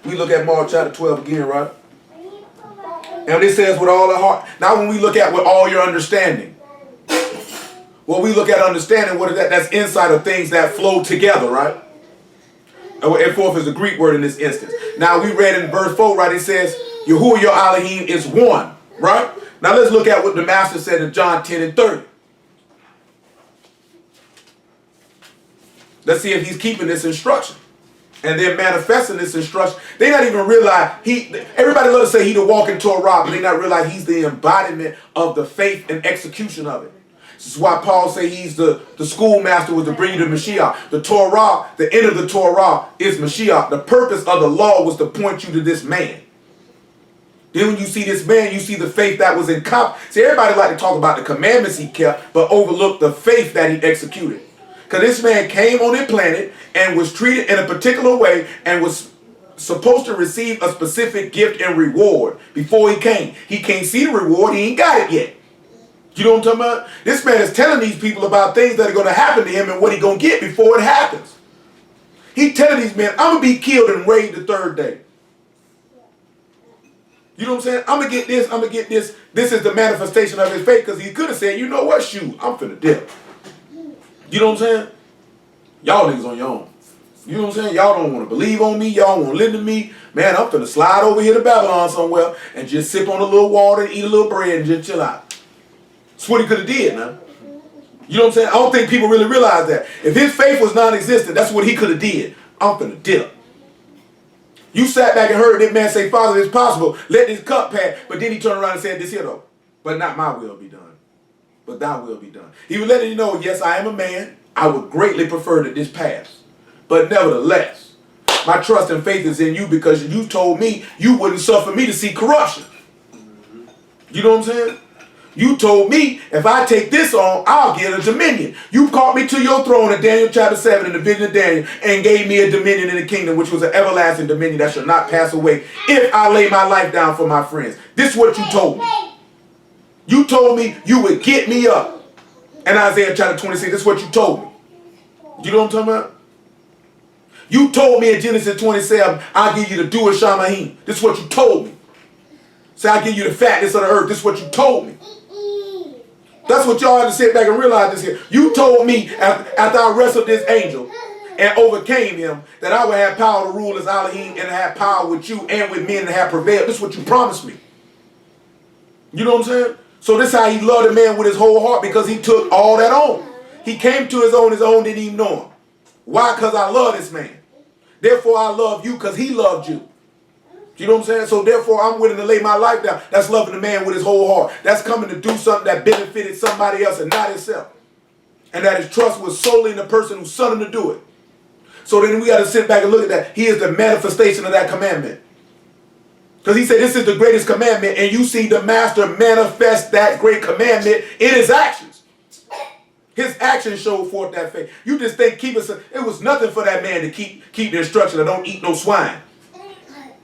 We look at Mark chapter 12 again, right? And it says with all the heart. Now when we look at with all your understanding. Well, we look at understanding, what is that? That's insight of things that flow together, right? And forth is the Greek word in this instance. Now we read in verse 4, right? It says, Yahuwah your Alahym is one, right? Now let's look at what the master said in John 10 and 30. Let's see if he's keeping this instruction. And they're manifesting this instruction. They not even realize everybody loves to say he the walking Torah, but they not realize he's the embodiment of the faith and execution of it. This is why Paul say he's the schoolmaster was to bring you to Mashiach. The Torah, the end of the Torah is Mashiach. The purpose of the law was to point you to this man. Then when you see this man, you see the faith that was in See, everybody like to talk about the commandments he kept, but overlook the faith that he executed. Because this man came on the planet and was treated in a particular way and was supposed to receive a specific gift and reward before he came. He can't see the reward. He ain't got it yet. You know what I'm talking about? This man is telling these people about things that are going to happen to him and what he's going to get before it happens. He telling these men, I'm going to be killed and raised the third day. You know what I'm saying? I'm going to get this. I'm going to get this. This is the manifestation of his faith, because he could have said, you know what, shoot, I'm finna dip. You know what I'm saying? Y'all niggas on your own. You know what I'm saying? Y'all don't want to believe on me. Y'all don't want to listen to me. Man, I'm finna slide over here to Babylon somewhere and just sip on a little water and eat a little bread and just chill out. That's what he could have did, man. You know what I'm saying? I don't think people really realize that. If his faith was non-existent, that's what he could have did. I'm finna dip. You sat back and heard that man say, Father, it's possible. Let this cup pass. But then he turned around and said this here, though. But not my will be done. But thy will be done. He was letting you know, yes, I am a man. I would greatly prefer that this pass. But nevertheless, my trust and faith is in you, because you told me you wouldn't suffer me to see corruption. You know what I'm saying? You told me if I take this on, I'll get a dominion. You called me to your throne in Daniel chapter 7 in the vision of Daniel and gave me a dominion in the kingdom, which was an everlasting dominion that shall not pass away if I lay my life down for my friends. This is what you told me. You told me you would get me up. In Isaiah chapter 26, this is what you told me. You know what I'm talking about? You told me in Genesis 27, I'll give you the dew of Shammahim. This is what you told me. Say, I'll give you the fatness of the earth. This is what you told me. That's what y'all have to sit back and realize this here. You told me after I wrestled this angel and overcame him that I would have power to rule as Alahym and have power with you and with men and have prevailed. This is what you promised me. You know what I'm saying? So this is how he loved a man with his whole heart, because he took all that on. He came to his own didn't even know him. Why? Because I love this man. Therefore I love you because he loved you. You know what I'm saying? So therefore I'm willing to lay my life down. That's loving the man with his whole heart. That's coming to do something that benefited somebody else and not himself. And that his trust was solely in the person who sent him to do it. So then we got to sit back and look at that. He is the manifestation of that commandment. Because he said this is the greatest commandment, and you see the master manifest that great commandment in his actions. His actions showed forth that faith. You just think it was nothing for that man to keep the instruction of don't eat no swine.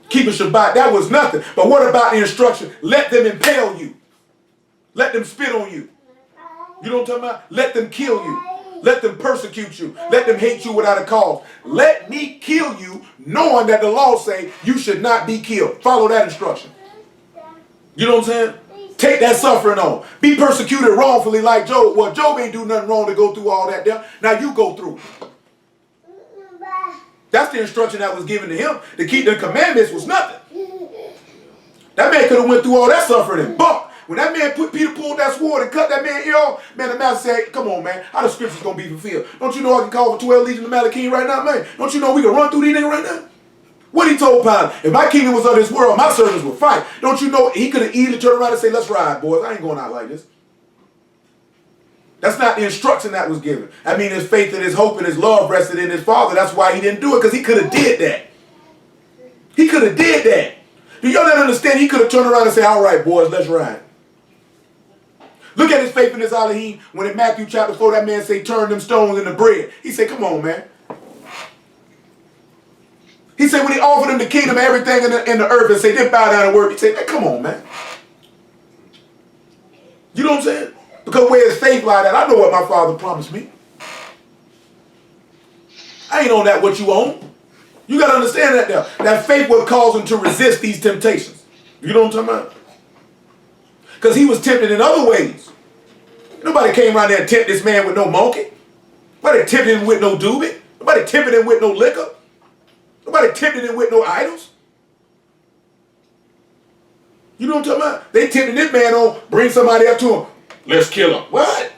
Keep a Shabbat, that was nothing. But what about the instruction? Let them impale you. Let them spit on you. You know what I'm talking about? Let them kill you. Let them persecute you. Let them hate you without a cause. Let me kill you, knowing that the law say you should not be killed. Follow that instruction. You know what I'm saying? Take that suffering on. Be persecuted wrongfully like Job. Well, Job ain't do nothing wrong to go through all that there. Now you go through. That's the instruction that was given to him. To keep the commandments was nothing. That man could have went through all that suffering and bumped. When that man Peter pulled that sword and cut that man ear off, man, the master said, come on, man, how the scripture's going to be fulfilled? Don't you know I can call for 12 legions of Malachim right now, man? Don't you know we can run through these niggas right now? What he told Pilate, if my kingdom was of this world, my servants would fight. Don't you know he could have easily turned around and say, let's ride, boys. I ain't going out like this. That's not the instruction that was given. I mean, his faith and his hope and his love rested in his father. That's why he didn't do it, because he could have did that. He could have did that. Do y'all not understand? He could have turned around and said, all right, boys, let's ride. Look at his faith in his Alahym. When in Matthew chapter 4, that man say, turn them stones into bread. He said, come on, man. He said, when he offered them the kingdom and everything in the earth and said, then bow down and work, he said, man, come on, man. You know what I'm saying? Because where his faith lied at, I know what my father promised me. I ain't on that what you own. You got to understand that now. That faith will cause him to resist these temptations. You know what I'm talking about? Because he was tempted in other ways. Nobody came around there and tempted this man with no monkey. Nobody tempted him with no doobie. Nobody tempted him with no liquor. Nobody tempted him with no idols. You know what I'm talking about? They tempted this man on, bring somebody up to him. Let's kill him. What?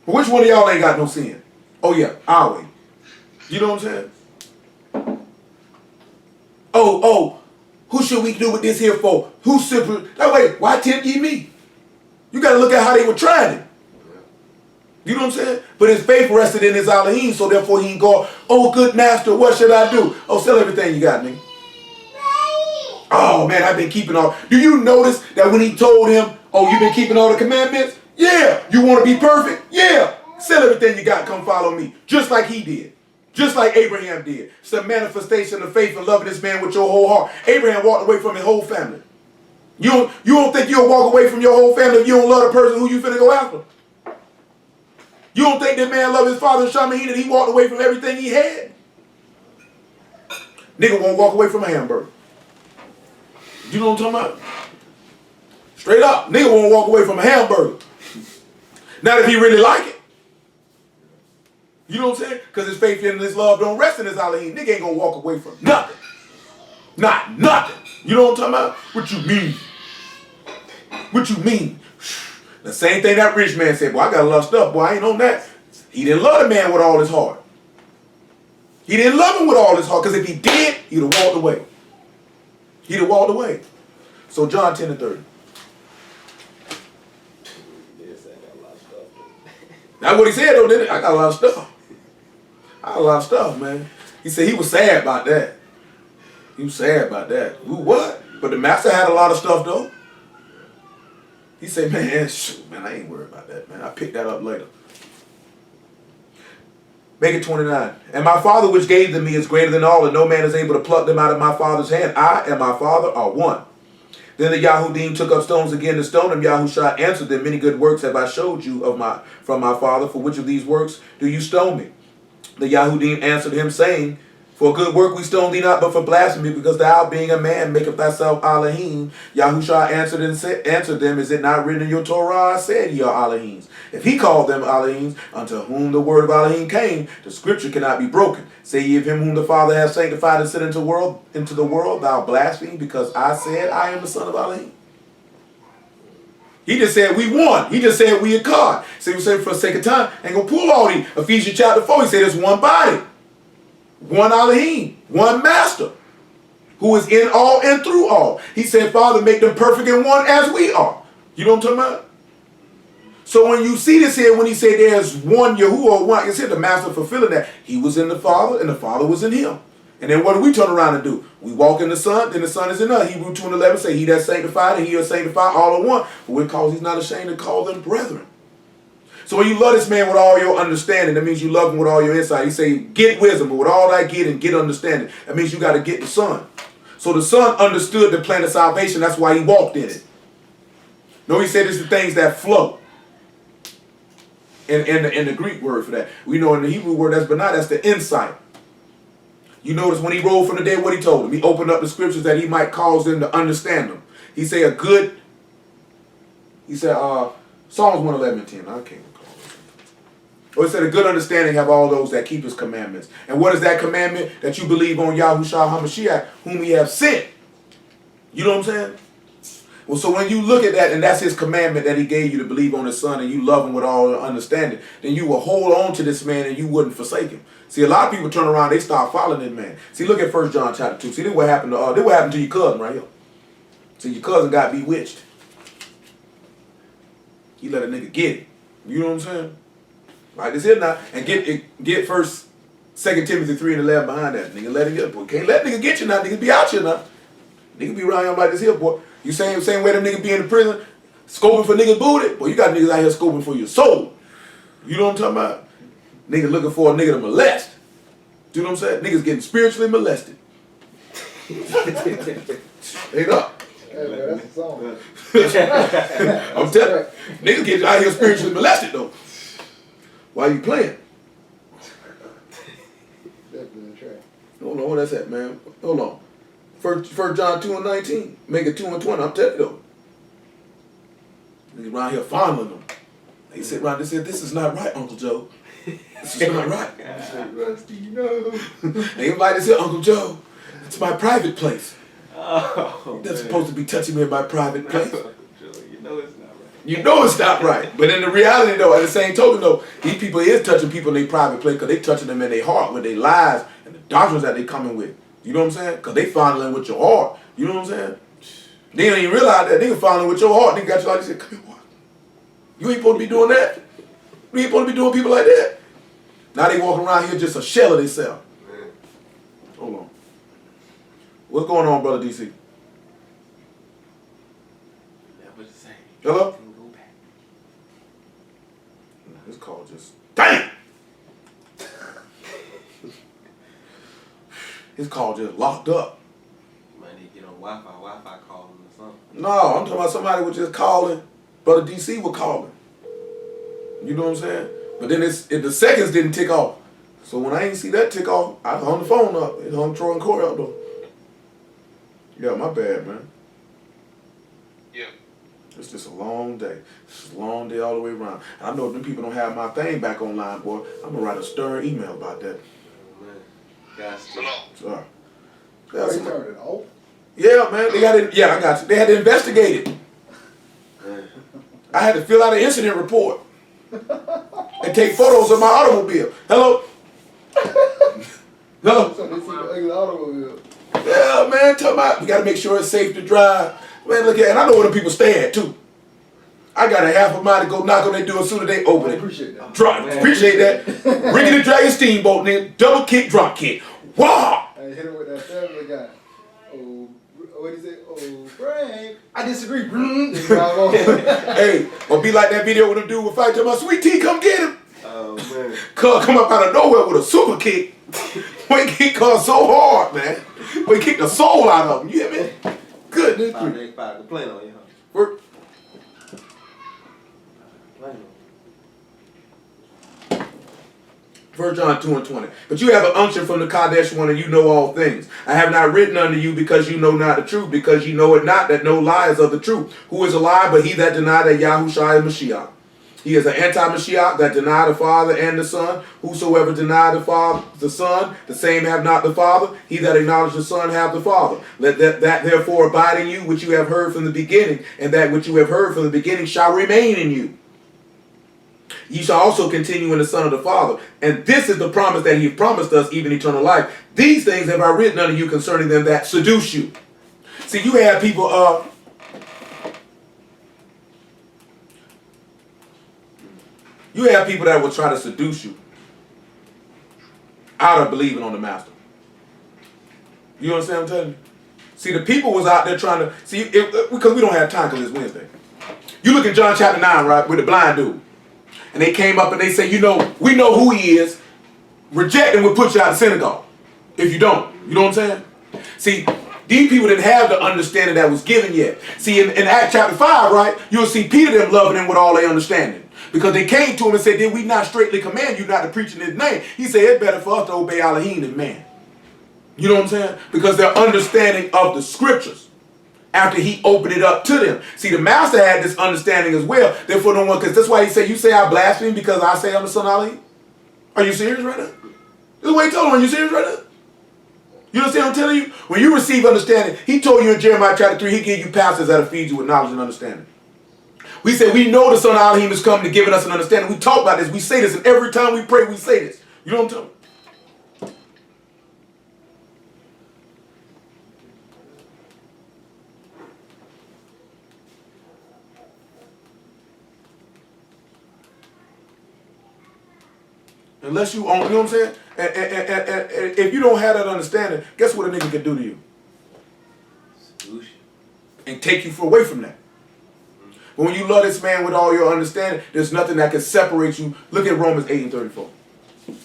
But which one of y'all ain't got no sin? Oh yeah, our way. You know what I'm saying? Oh, who should we do with this here for? Who's simple? That way, why tempt ye me? You got to look at how they were trying it. You know what I'm saying? But his faith rested in his Alahym, so therefore he can go, oh, good master, what should I do? Oh, sell everything you got, nigga. Oh, man, I've been keeping all. Do you notice that when he told him, oh, you've been keeping all the commandments? Yeah. You want to be perfect? Yeah. Sell everything you got, come follow me. Just like he did. Just like Abraham did. It's a manifestation of faith and loving this man with your whole heart. Abraham walked away from his whole family. You don't think you'll walk away from your whole family if you don't love the person who you finna go after? You don't think that man loved his father Shamahin and he walked away from everything he had? Nigga won't walk away from a hamburger. You know what I'm talking about? Straight up. Nigga won't walk away from a hamburger. Not if he really like it. You know what I'm saying? Because his faith and his love don't rest in his Alahym. Nigga ain't gonna walk away from nothing. Not nothing. You know what I'm talking about? What you mean? What you mean? The same thing that rich man said, boy, I got a lot of stuff, boy, I ain't on that. He didn't love the man with all his heart. He didn't love him with all his heart, because if he did, he'd have walked away. He'd have walked away. So John 10 and 30. That's what he said, though, didn't it? I got a lot of stuff. I got a lot of stuff, man. He said he was sad about that. He was sad about that. Ooh, what? But the master had a lot of stuff, though. He said, man, shoot, man, I ain't worried about that, man. I'll pick that up later. Make it 29. And my Father which gave them me is greater than all, and no man is able to pluck them out of my Father's hand. I and my Father are one. Then the Yahudim took up stones again to stone him. Yahushua answered them, many good works have I showed you from my Father. For which of these works do you stone me? The Yahudim answered him, saying, for good work we stone thee not, but for blasphemy, because thou, being a man, maketh thyself Alahym. Yahushua answered them, is it not written in your Torah, I said ye are Alahyms? If he called them Alahyms, unto whom the word of Alahym came, the scripture cannot be broken. Say ye of him whom the Father hath sanctified and sent into the world, thou blaspheme, because I said I am the son of Alahym. He just said we won. He just said we a God. So he was saying for the sake of time, ain't gonna pull all these. Ephesians chapter 4, he said there's one body. One Alahym, one master, who is in all and through all. He said, Father, make them perfect in one as we are. You know what I'm talking about? So when you see this here, when he said there's one Yahuwah, one, you see the master fulfilling that. He was in the Father, and the Father was in him. And then what do we turn around and do? We walk in the Son, then the Son is in us. Hebrews 2 and 11 say, he that sanctified and he that sanctified all in one. For because he's not ashamed to call them brethren. So when you love this man with all your understanding, that means you love him with all your insight. He say, get wisdom, but with all that get and get understanding. That means you got to get the Son. So the Son understood the plan of salvation. That's why he walked in it. No, he said it's the things that flow. In the Greek word for that. We know in the Hebrew word that's banah, that's the insight. You notice when he rose from the dead, what he told them. He opened up the scriptures that he might cause them to understand them. He said Psalms 111 and 10. I can't recall. Or it said a good understanding have all those that keep his commandments. And what is that commandment? That you believe on Yahushua HaMashiach, whom he have sent. You know what I'm saying? Well, so when you look at that, and that's his commandment that he gave you to believe on his Son, and you love him with all understanding, then you will hold on to this man and you wouldn't forsake him. See, a lot of people turn around, they start following this man. See, look at 1 John chapter 2. See, this what happened to your cousin right here. See, your cousin got bewitched. He let a nigga get it. You know what I'm saying? Like this here now, and get first 2 Timothy 3 and 11 behind that. Nigga let him get, boy. Can't let nigga get you now. Niggas be out here now. Nigga be around here like this here, boy. You same way them niggas be in the prison, scoping for niggas booty. Boy, you got niggas out here scoping for your soul. You know what I'm talking about? Niggas looking for a nigga to molest. You know what I'm saying? Niggas getting spiritually molested. Straight up. Hey, man, that's a song. I'm telling you, niggas get out here spiritually molested though. Why you playing? Definitely a track. Hold on, what that's at, man? Hold on. First John 2 and 19. Make it 2 and 20. I'm telling you though. Niggas around here fondling them. They sit around and said, "This is not right, Uncle Joe. This is not right." I said, Rusty, you know. Everybody said, "Uncle Joe, it's my private place. Oh, You're not supposed to be touching me in my private place." Joe, you know it's not right. You know it's not right. But in the reality, though, at the same token, though, these people is touching people in their private place because they touching them in their heart with their lies and the doctrines that they coming with. You know what I'm saying? Because they fondling with your heart. You know what I'm saying? They don't even realize that. They can fondling with your heart. They got you like, they said, "Come here, what? You ain't supposed to be doing that. You ain't supposed to be doing people like that." Now they walking around here just a shell of themselves. Hold on. What's going on, Brother DC? Never the same. Hello? Can go back. This call just... Damn! His call just locked up. You might need to get on Wi-Fi calling or something. No, I'm talking about somebody was just calling. Brother DC was calling. You know what I'm saying? But then the seconds didn't tick off. So when I ain't see that tick off, I hung the phone up. It hung Troy and Corey up though. Yeah, my bad, man. Yeah. It's just a long day. It's just a long day all the way around. I know if them people don't have my thing back online, boy, I'm gonna write a stern email about that. Oh, man. Guys, Sorry. Oh, you turned it off? Yeah, man, they got it. Yeah, I got you. They had to investigate it. man. I had to fill out an incident report and take photos of my automobile. Hello? Hello? So they see the ugly automobile. Yeah, man, tell me, we gotta make sure it's safe to drive. Man, look at it. And I know where the people stay at, too. I got a half a mile to go knock on their door as soon as they open I it. appreciate that. Drop, appreciate that. Rigging the Dragon Steamboat, nigga. Double kick, drop kick. Wow! I hit him with that family guy. Oh, what did he say? Oh, Frank. I disagree. And drive on. Hey, or be like that video when them dude would fight to my sweet tea, come get him. Oh, man. Cuz come up out of nowhere with a super kick. Boy, he kicked Cuz so hard, man. Boy, he kicked the soul out of him. You hear me? Goodness. They filed a complaint on you, huh? Work. Complaint on 1 John 2:20. But you have an unction from the Kadesh one, and you know all things. I have not written unto you because you know not the truth, because you know it not, that no lie is of the truth. Who is a lie but he that denied that YAHUAH is Mashiach? He is an anti-Mashiach that deny the Father and the Son. Whosoever deny the Son, the same have not the Father. He that acknowledges the Son have the Father. Let that therefore abide in you, which you have heard from the beginning, and that which you have heard from the beginning shall remain in you. Ye shall also continue in the Son of the Father. And this is the promise that he hath promised us, even eternal life. These things have I written unto you concerning them that seduce you. See, you have people, that will try to seduce you out of believing on the Master. You understand what I'm telling you? See, the people was out there trying to, see, because we don't have time because it's Wednesday. You look at John chapter 9, right, with the blind dude. And they came up and they say, you know, we know who he is. Reject him, we'll put you out of the synagogue. If you don't. You know what I'm saying? See, these people didn't have the understanding that was given yet. See, in Acts chapter 5, right, you'll see Peter them loving him with all their understanding. Because they came to him and said, did we not straightly command you not to preach in his name? He said, it's better for us to obey Alahym than man. You know what I'm saying? Because their understanding of the scriptures, after he opened it up to them. See, the Master had this understanding as well. Therefore, no one, because that's why he said, you say I blaspheme because I say I'm the son of Alahym? Are you serious right now? This is what he told him. Are you serious right now? You understand what I'm telling you? When you receive understanding, he told you in Jeremiah chapter 3, he gave you pastors that'll feed you with knowledge and understanding. We say we know the son of Alahym is coming to giving us an understanding. We talk about this. We say this, and every time we pray, we say this. You know what I'm telling you? Unless you own, you know what I'm saying? And if you don't have that understanding, guess what a nigga can do to you? Seduce you. And take you away from that. But when you love this man with all your understanding, there's nothing that can separate you. Look at Romans 8:34. Let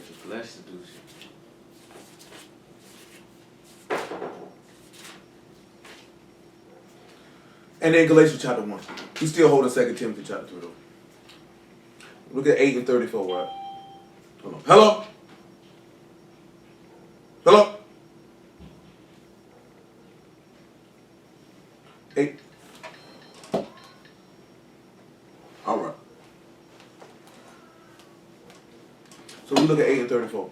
the flesh seduce you. And then Galatians chapter 1. We still holding 2 Timothy chapter 3 though. Look at 8:34, right? Hold on. Hello? Hello? 8. All right. So we look at 8 and 34.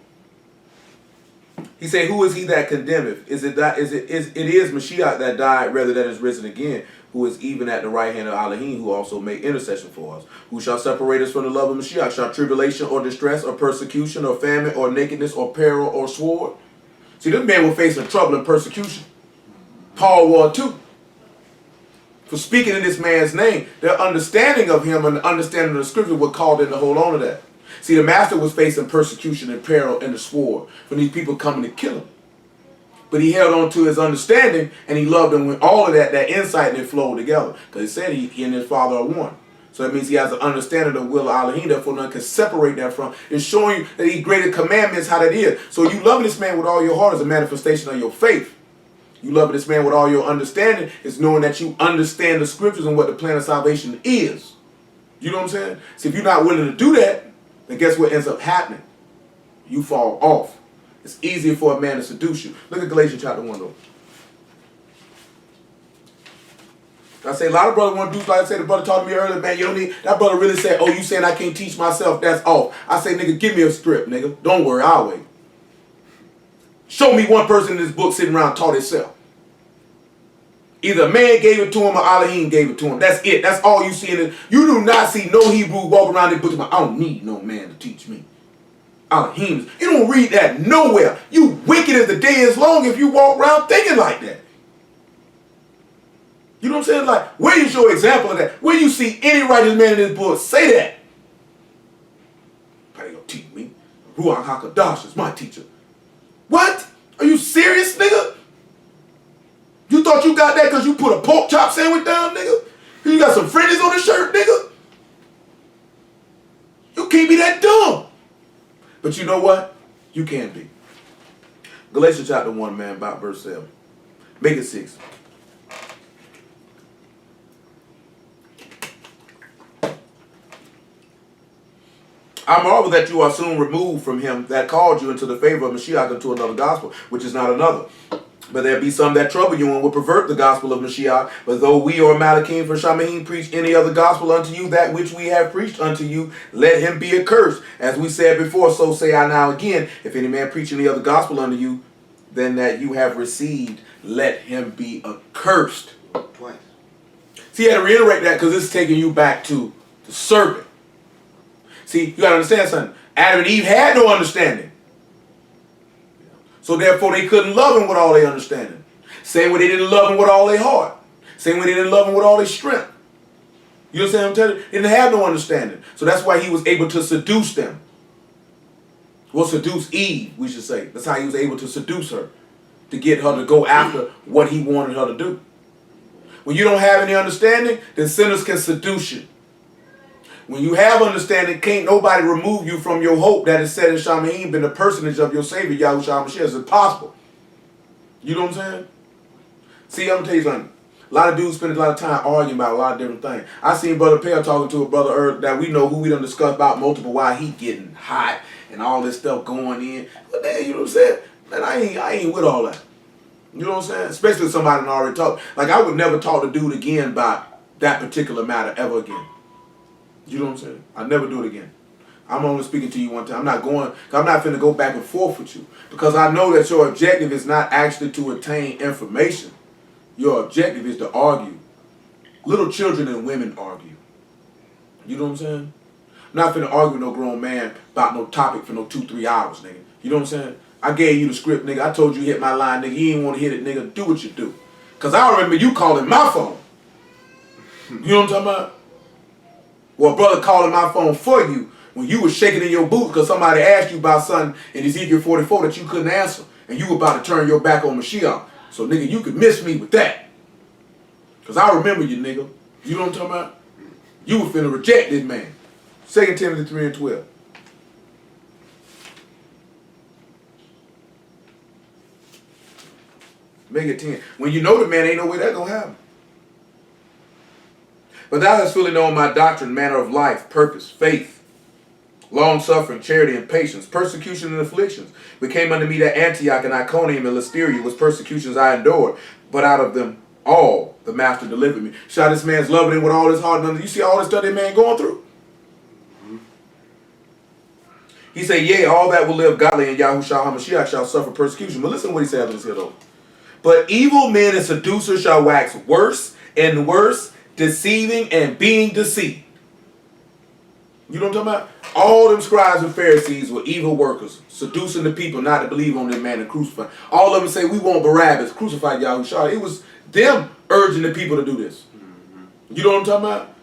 He said, "Who is he that condemneth? It is Mashiach that died rather than is risen again, who is even at the right hand of Alahym, who also made intercession for us. Who shall separate us from the love of Mashiach? Shall tribulation or distress or persecution or famine or nakedness or peril or sword?" See, this man was facing trouble and persecution. Paul was too. For speaking in this man's name, their understanding of him and the understanding of the scripture were called them to hold on to that. See, the master was facing persecution and peril and the sword from these people coming to kill him. But he held on to his understanding, and he loved them with all of that insight, and it flowed together. Because he said he and his father are one. So that means he has an understanding of the will of Alahym, therefore none can separate that from. It's showing you that he graded commandments how that is. So you loving this man with all your heart is a manifestation of your faith. You loving this man with all your understanding is knowing that you understand the scriptures and what the plan of salvation is. You know what I'm saying? See, if you're not willing to do that, then guess what ends up happening? You fall off. It's easier for a man to seduce you. Look at Galatians chapter 1 though. I say a lot of brothers want to do like I said, the brother talked to me earlier, man, you don't need, that brother really said, "Oh, you saying I can't teach myself, that's off." I say, nigga, give me a script, nigga. Don't worry, I'll wait. Show me one person in this book sitting around taught itself. Either a man gave it to him or Alahym gave it to him. That's it. That's all you see in it. You do not see no Hebrew walk around this book. I don't need no man to teach me. Alahym. You don't read that nowhere. You wicked as the day is long if you walk around thinking like that. You know what I'm saying? Like, where is your example of that? Where you see any righteous man in this book say that? How they gonna teach me? Ruach HaKodesh is my teacher. What? Are you serious, nigga? You thought you got that because you put a pork chop sandwich down, nigga? You got some fringes on the shirt, nigga? You can't be that dumb. But you know what? You can be. Galatians chapter 1, man, about verse 7. Make it 6. "I marvel that you are soon removed from him that called you into the favor of Mashiach unto another gospel, which is not another. But there be some that trouble you and will pervert the gospel of Mashiach. But though we or Malachim for Shamahim preach any other gospel unto you, that which we have preached unto you, let him be accursed. As we said before, so say I now again, if any man preach any other gospel unto you, than that you have received, let him be accursed." Twice. See, you had to reiterate that because it's taking you back to the serpent. See, you got to understand something. Adam and Eve had no understanding. So therefore they couldn't love him with all their understanding. Same way they didn't love him with all their heart. Same way they didn't love him with all their strength. You understand what I'm telling you? They didn't have no understanding. So that's why he was able to seduce them. Well, seduce Eve, we should say. That's how he was able to seduce her. To get her to go after what he wanted her to do. When you don't have any understanding, then sinners can seduce you. When you have understanding, can't nobody remove you from your hope that is set in Shamahim in the personage of your Savior, Yahushua HaMashiach. It's impossible. You know what I'm saying? See, I'm going to tell you something. A lot of dudes spend a lot of time arguing about a lot of different things. I seen Brother Pale talking to a brother Earth that we know who we done discussed about multiple why he getting hot and all this stuff going in. But then, you know what I'm saying? Man, I ain't with all that. You know what I'm saying? Especially if somebody done already talked. Like, I would never talk to dude again about that particular matter ever again. You know what I'm saying? I'll never do it again. I'm only speaking to you one time. I'm not finna go back and forth with you. Because I know that your objective is not actually to attain information. Your objective is to argue. Little children and women argue. You know what I'm saying? I'm not finna argue with no grown man about no topic for no 2-3 hours, nigga. You know what I'm saying? I gave you the script, nigga. I told you hit my line, nigga. You ain't want to hit it, nigga. Do what you do. Because I remember you calling my phone. You know what I'm talking about? Well, brother calling my phone for you when you was shaking in your boots because somebody asked you about something in Ezekiel 44 that you couldn't answer. And you were about to turn your back on Mashiach. So, nigga, you could miss me with that. Because I remember you, nigga. You know what I'm talking about? You was finna reject this man. 2 Timothy 3 and 12. Make it 10. When you know the man, ain't no way that gonna happen. But thou hast fully known my doctrine, manner of life, purpose, faith, long-suffering, charity, and patience, persecution and afflictions. Which came unto me that Antioch and Iconium and Lysteria was persecutions I endured, but out of them all The master delivered me. Shall this man's loving him with all his heart and under. You see all this stuff that man going through? He said, yea, all that will live godly in Yahushua HaMashiach shall suffer persecution. But listen to what he said after this here though. But evil men and seducers shall wax worse and worse, deceiving and being deceived. You know what I'm talking about? All them scribes and Pharisees were evil workers, seducing the people not to believe on this man and crucify. All of them say, we want Barabbas, crucify Yahushua. It was them urging the people to do this. You know what I'm talking about?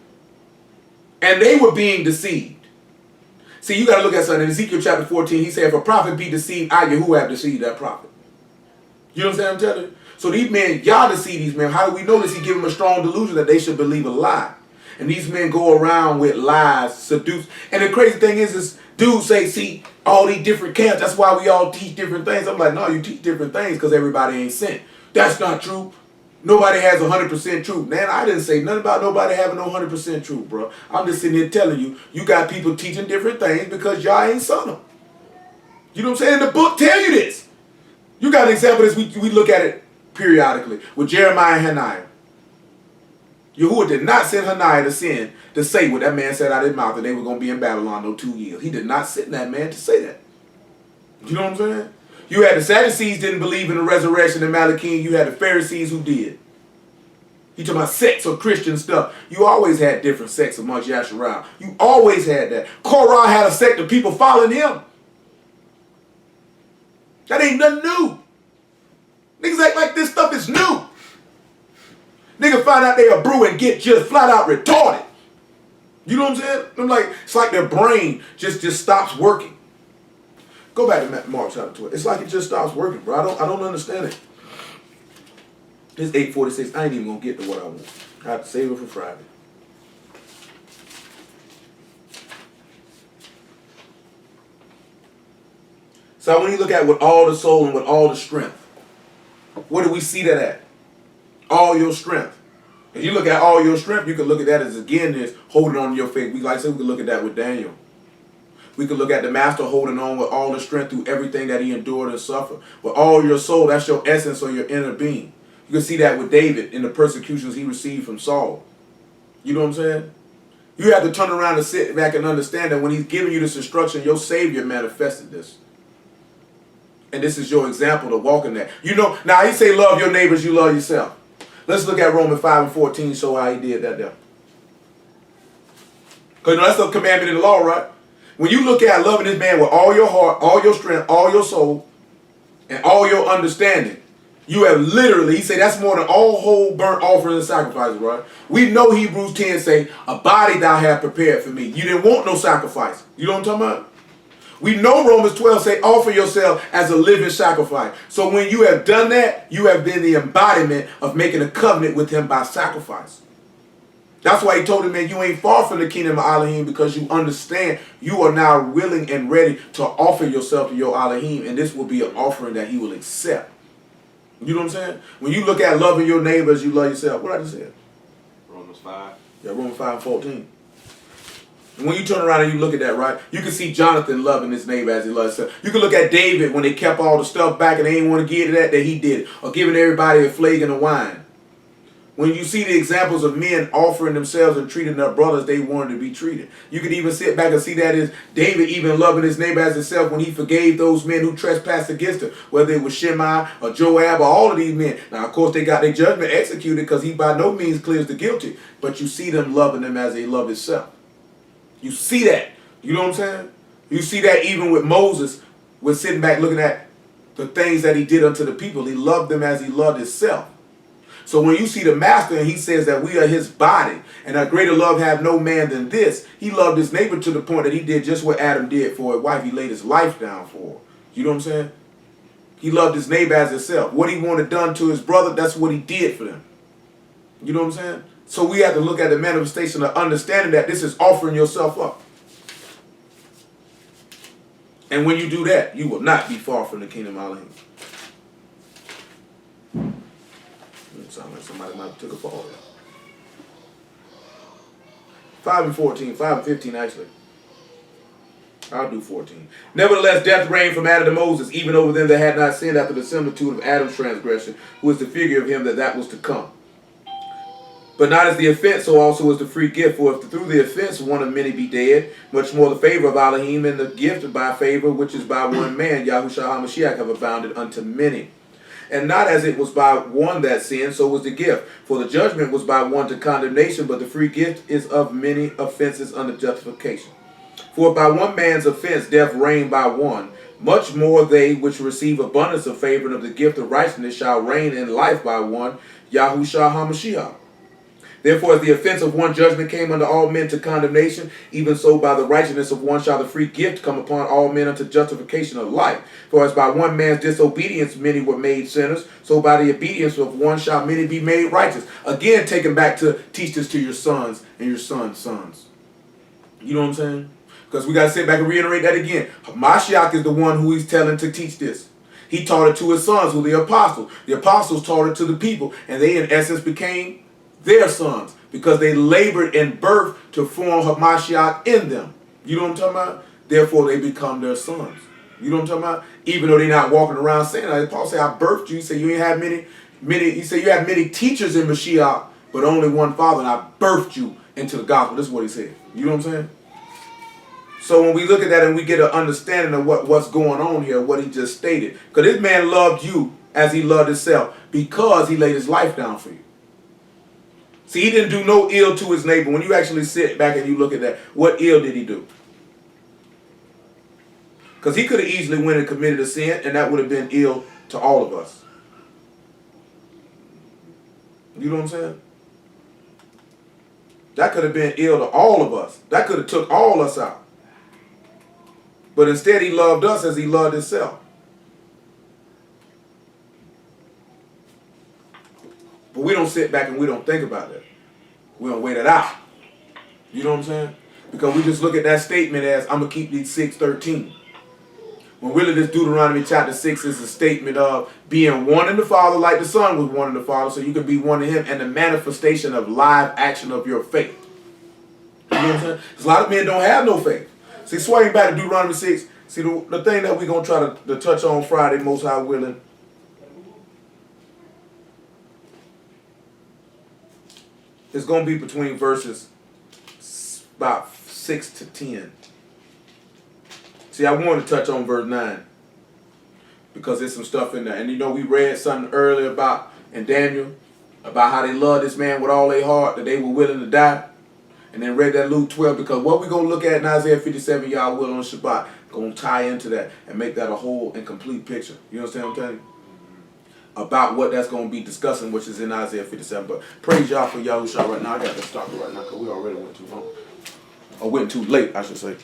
And they were being deceived. See, you got to look at something. In Ezekiel chapter 14, he said, if a prophet be deceived, I, Yahuwah, have deceived that prophet. You know what I'm telling you? So these men, y'all deceive these men. How do we know this? He give them a strong delusion that they should believe a lie. And these men go around with lies, seduce. And the crazy thing is dudes say, see, all these different camps, that's why we all teach different things. I'm like, no, you teach different things because everybody ain't sent. That's not true. Nobody has 100% truth. Man, I didn't say nothing about nobody having no 100% truth, bro. I'm just sitting here telling you, you got people teaching different things because y'all ain't son them. You know what I'm saying? The book tell you this. You got an example of this. We look at it periodically with Jeremiah and Hananiah. Yahuwah did not send Hananiah to say what that man said out of his mouth that they were going to be in Babylon no 2 years. He did not send that man to say that. You know what I'm saying? You had the Sadducees didn't believe in the resurrection in Malachi. You had the Pharisees who did. He talking about sects or Christian stuff. You always had different sects amongst Yasharal. You always had that. Korah had a sect of people following him. That ain't nothing new. Niggas act like this stuff is new. Niggas find out they a brew and get just flat out retarded. You know what I'm saying? I'm like, it's like their brain just stops working. Go back to Mark chapter 12. It's like it just stops working, bro. I don't understand it. It's 8:46. I ain't even gonna get to what I want. I have to save it for Friday. So when you look at with all the soul and with all the strength, what do we see that at? All your strength. If you look at all your strength, you can look at that as again this holding on to your faith. We like I said, we can look at that with Daniel. We can look at the master holding on with all the strength through everything that he endured and suffered. With all your soul, that's your essence or your inner being. You can see that with David in the persecutions he received from Saul. You know what I'm saying? You have to turn around and sit back and understand that when he's giving you this instruction, your Savior manifested this. And this is your example to walk in that. You know, now he say love your neighbors, you love yourself. Let's look at Romans 5:14, show how he did that there. Because that's the commandment in the law, right? When you look at loving this man with all your heart, all your strength, all your soul, and all your understanding, you have literally, he said that's more than all whole burnt offerings and sacrifices, right? We know Hebrews 10 say, a body thou hast prepared for me. You didn't want no sacrifice. You know what I'm talking about? We know Romans 12 say, offer yourself as a living sacrifice. So when you have done that, you have been the embodiment of making a covenant with him by sacrifice. That's why he told him, man, you ain't far from the kingdom of Alahym because you understand you are now willing and ready to offer yourself to your Alahym, and this will be an offering that he will accept. You know what I'm saying? When you look at loving your neighbor as you love yourself, what I just said? Romans 5. Yeah, Romans 5:14. And when you turn around and you look at that, right, you can see Jonathan loving his neighbor as he loves himself. You can look at David when they kept all the stuff back and they didn't want to give that he did it. Or giving everybody a flagon of wine. When you see the examples of men offering themselves and treating their brothers they wanted to be treated. You can even sit back and see that is David even loving his neighbor as himself when he forgave those men who trespassed against him. Whether it was Shimei or Joab or all of these men. Now, of course, they got their judgment executed because he by no means clears the guilty. But you see them loving them as they love himself. You see that. You know what I'm saying? You see that even with Moses, with sitting back looking at the things that he did unto the people. He loved them as he loved himself. So when you see the master and he says that we are his body and a greater love have no man than this, he loved his neighbor to the point that he did just what Adam did for his wife. He laid his life down for her. You know what I'm saying? He loved his neighbor as himself. What he wanted done to his brother, that's what he did for them. You know what I'm saying? So we have to look at the manifestation of understanding that this is offering yourself up. And when you do that, you will not be far from the kingdom of Alahym. It sounds like somebody might have took a fall. 5:14, 5:15 actually. I'll do 14. Nevertheless, death reigned from Adam to Moses, even over them that had not sinned after the similitude of Adam's transgression, who is the figure of him that was to come. But not as the offense, so also is the free gift. For if through the offense one of many be dead, much more the favor of Alahym and the gift by favor, which is by one man, Yahushua HaMashiach, have abounded unto many. And not as it was by one that sinned, so was the gift. For the judgment was by one to condemnation, but the free gift is of many offenses unto justification. For by one man's offense death reigned by one, much more they which receive abundance of favor and of the gift of righteousness shall reign in life by one, Yahushua HaMashiach. Therefore, as the offense of one judgment came unto all men to condemnation, even so by the righteousness of one shall the free gift come upon all men unto justification of life. For as by one man's disobedience many were made sinners, so by the obedience of one shall many be made righteous. Again, taking back to teach this to your sons and your sons' sons. You know what I'm saying? Because we got to sit back and reiterate that again. Mashiach is the one who he's telling to teach this. He taught it to his sons, who the apostles. The apostles taught it to the people, and they in essence became their sons because they labored in birth to form Hamashiach in them. You know what I'm talking about? Therefore, they become their sons. You know what I'm talking about? Even though they're not walking around saying that. Paul said, I birthed you. He said, you ain't have many. He said, you have many teachers in Mashiach, but only one Father, and I birthed you into the gospel. This is what he said. You know what I'm saying? So when we look at that and we get an understanding of what's going on here, what he just stated. Because this man loved you as he loved himself because he laid his life down for you. See, he didn't do no ill to his neighbor. When you actually sit back and you look at that, what ill did he do? Because he could have easily went and committed a sin, and that would have been ill to all of us. You know what I'm saying? That could have been ill to all of us. That could have took all us out. But instead, he loved us as he loved himself. But we don't sit back and we don't think about that. We don't wait it out. You know what I'm saying? Because we just look at that statement as, I'm going to keep these 6:13. When really this Deuteronomy chapter 6 is a statement of being one in the Father like the Son was one in the Father, so you can be one in him, and the manifestation of live action of your faith. You know what I'm saying? Because a lot of men don't have no faith. See, swaying back to Deuteronomy 6, see, the thing that we're going to try to touch on Friday, most high willing, is going to be between verses about 6 to 10. See, I wanted to touch on verse 9 because there's some stuff in there. And you know, we read something earlier about in Daniel about how they loved this man with all their heart, that they were willing to die. And then read that Luke 12 because what we're going to look at in Isaiah 57, y'all will on Shabbat, going to tie into that and make that a whole and complete picture. You understand what I'm telling you? About what that's going to be discussing, which is in Isaiah 57. But praise y'all for Yahushua right now. I got to stop it right now because we already went too long. Or went too late, I should say.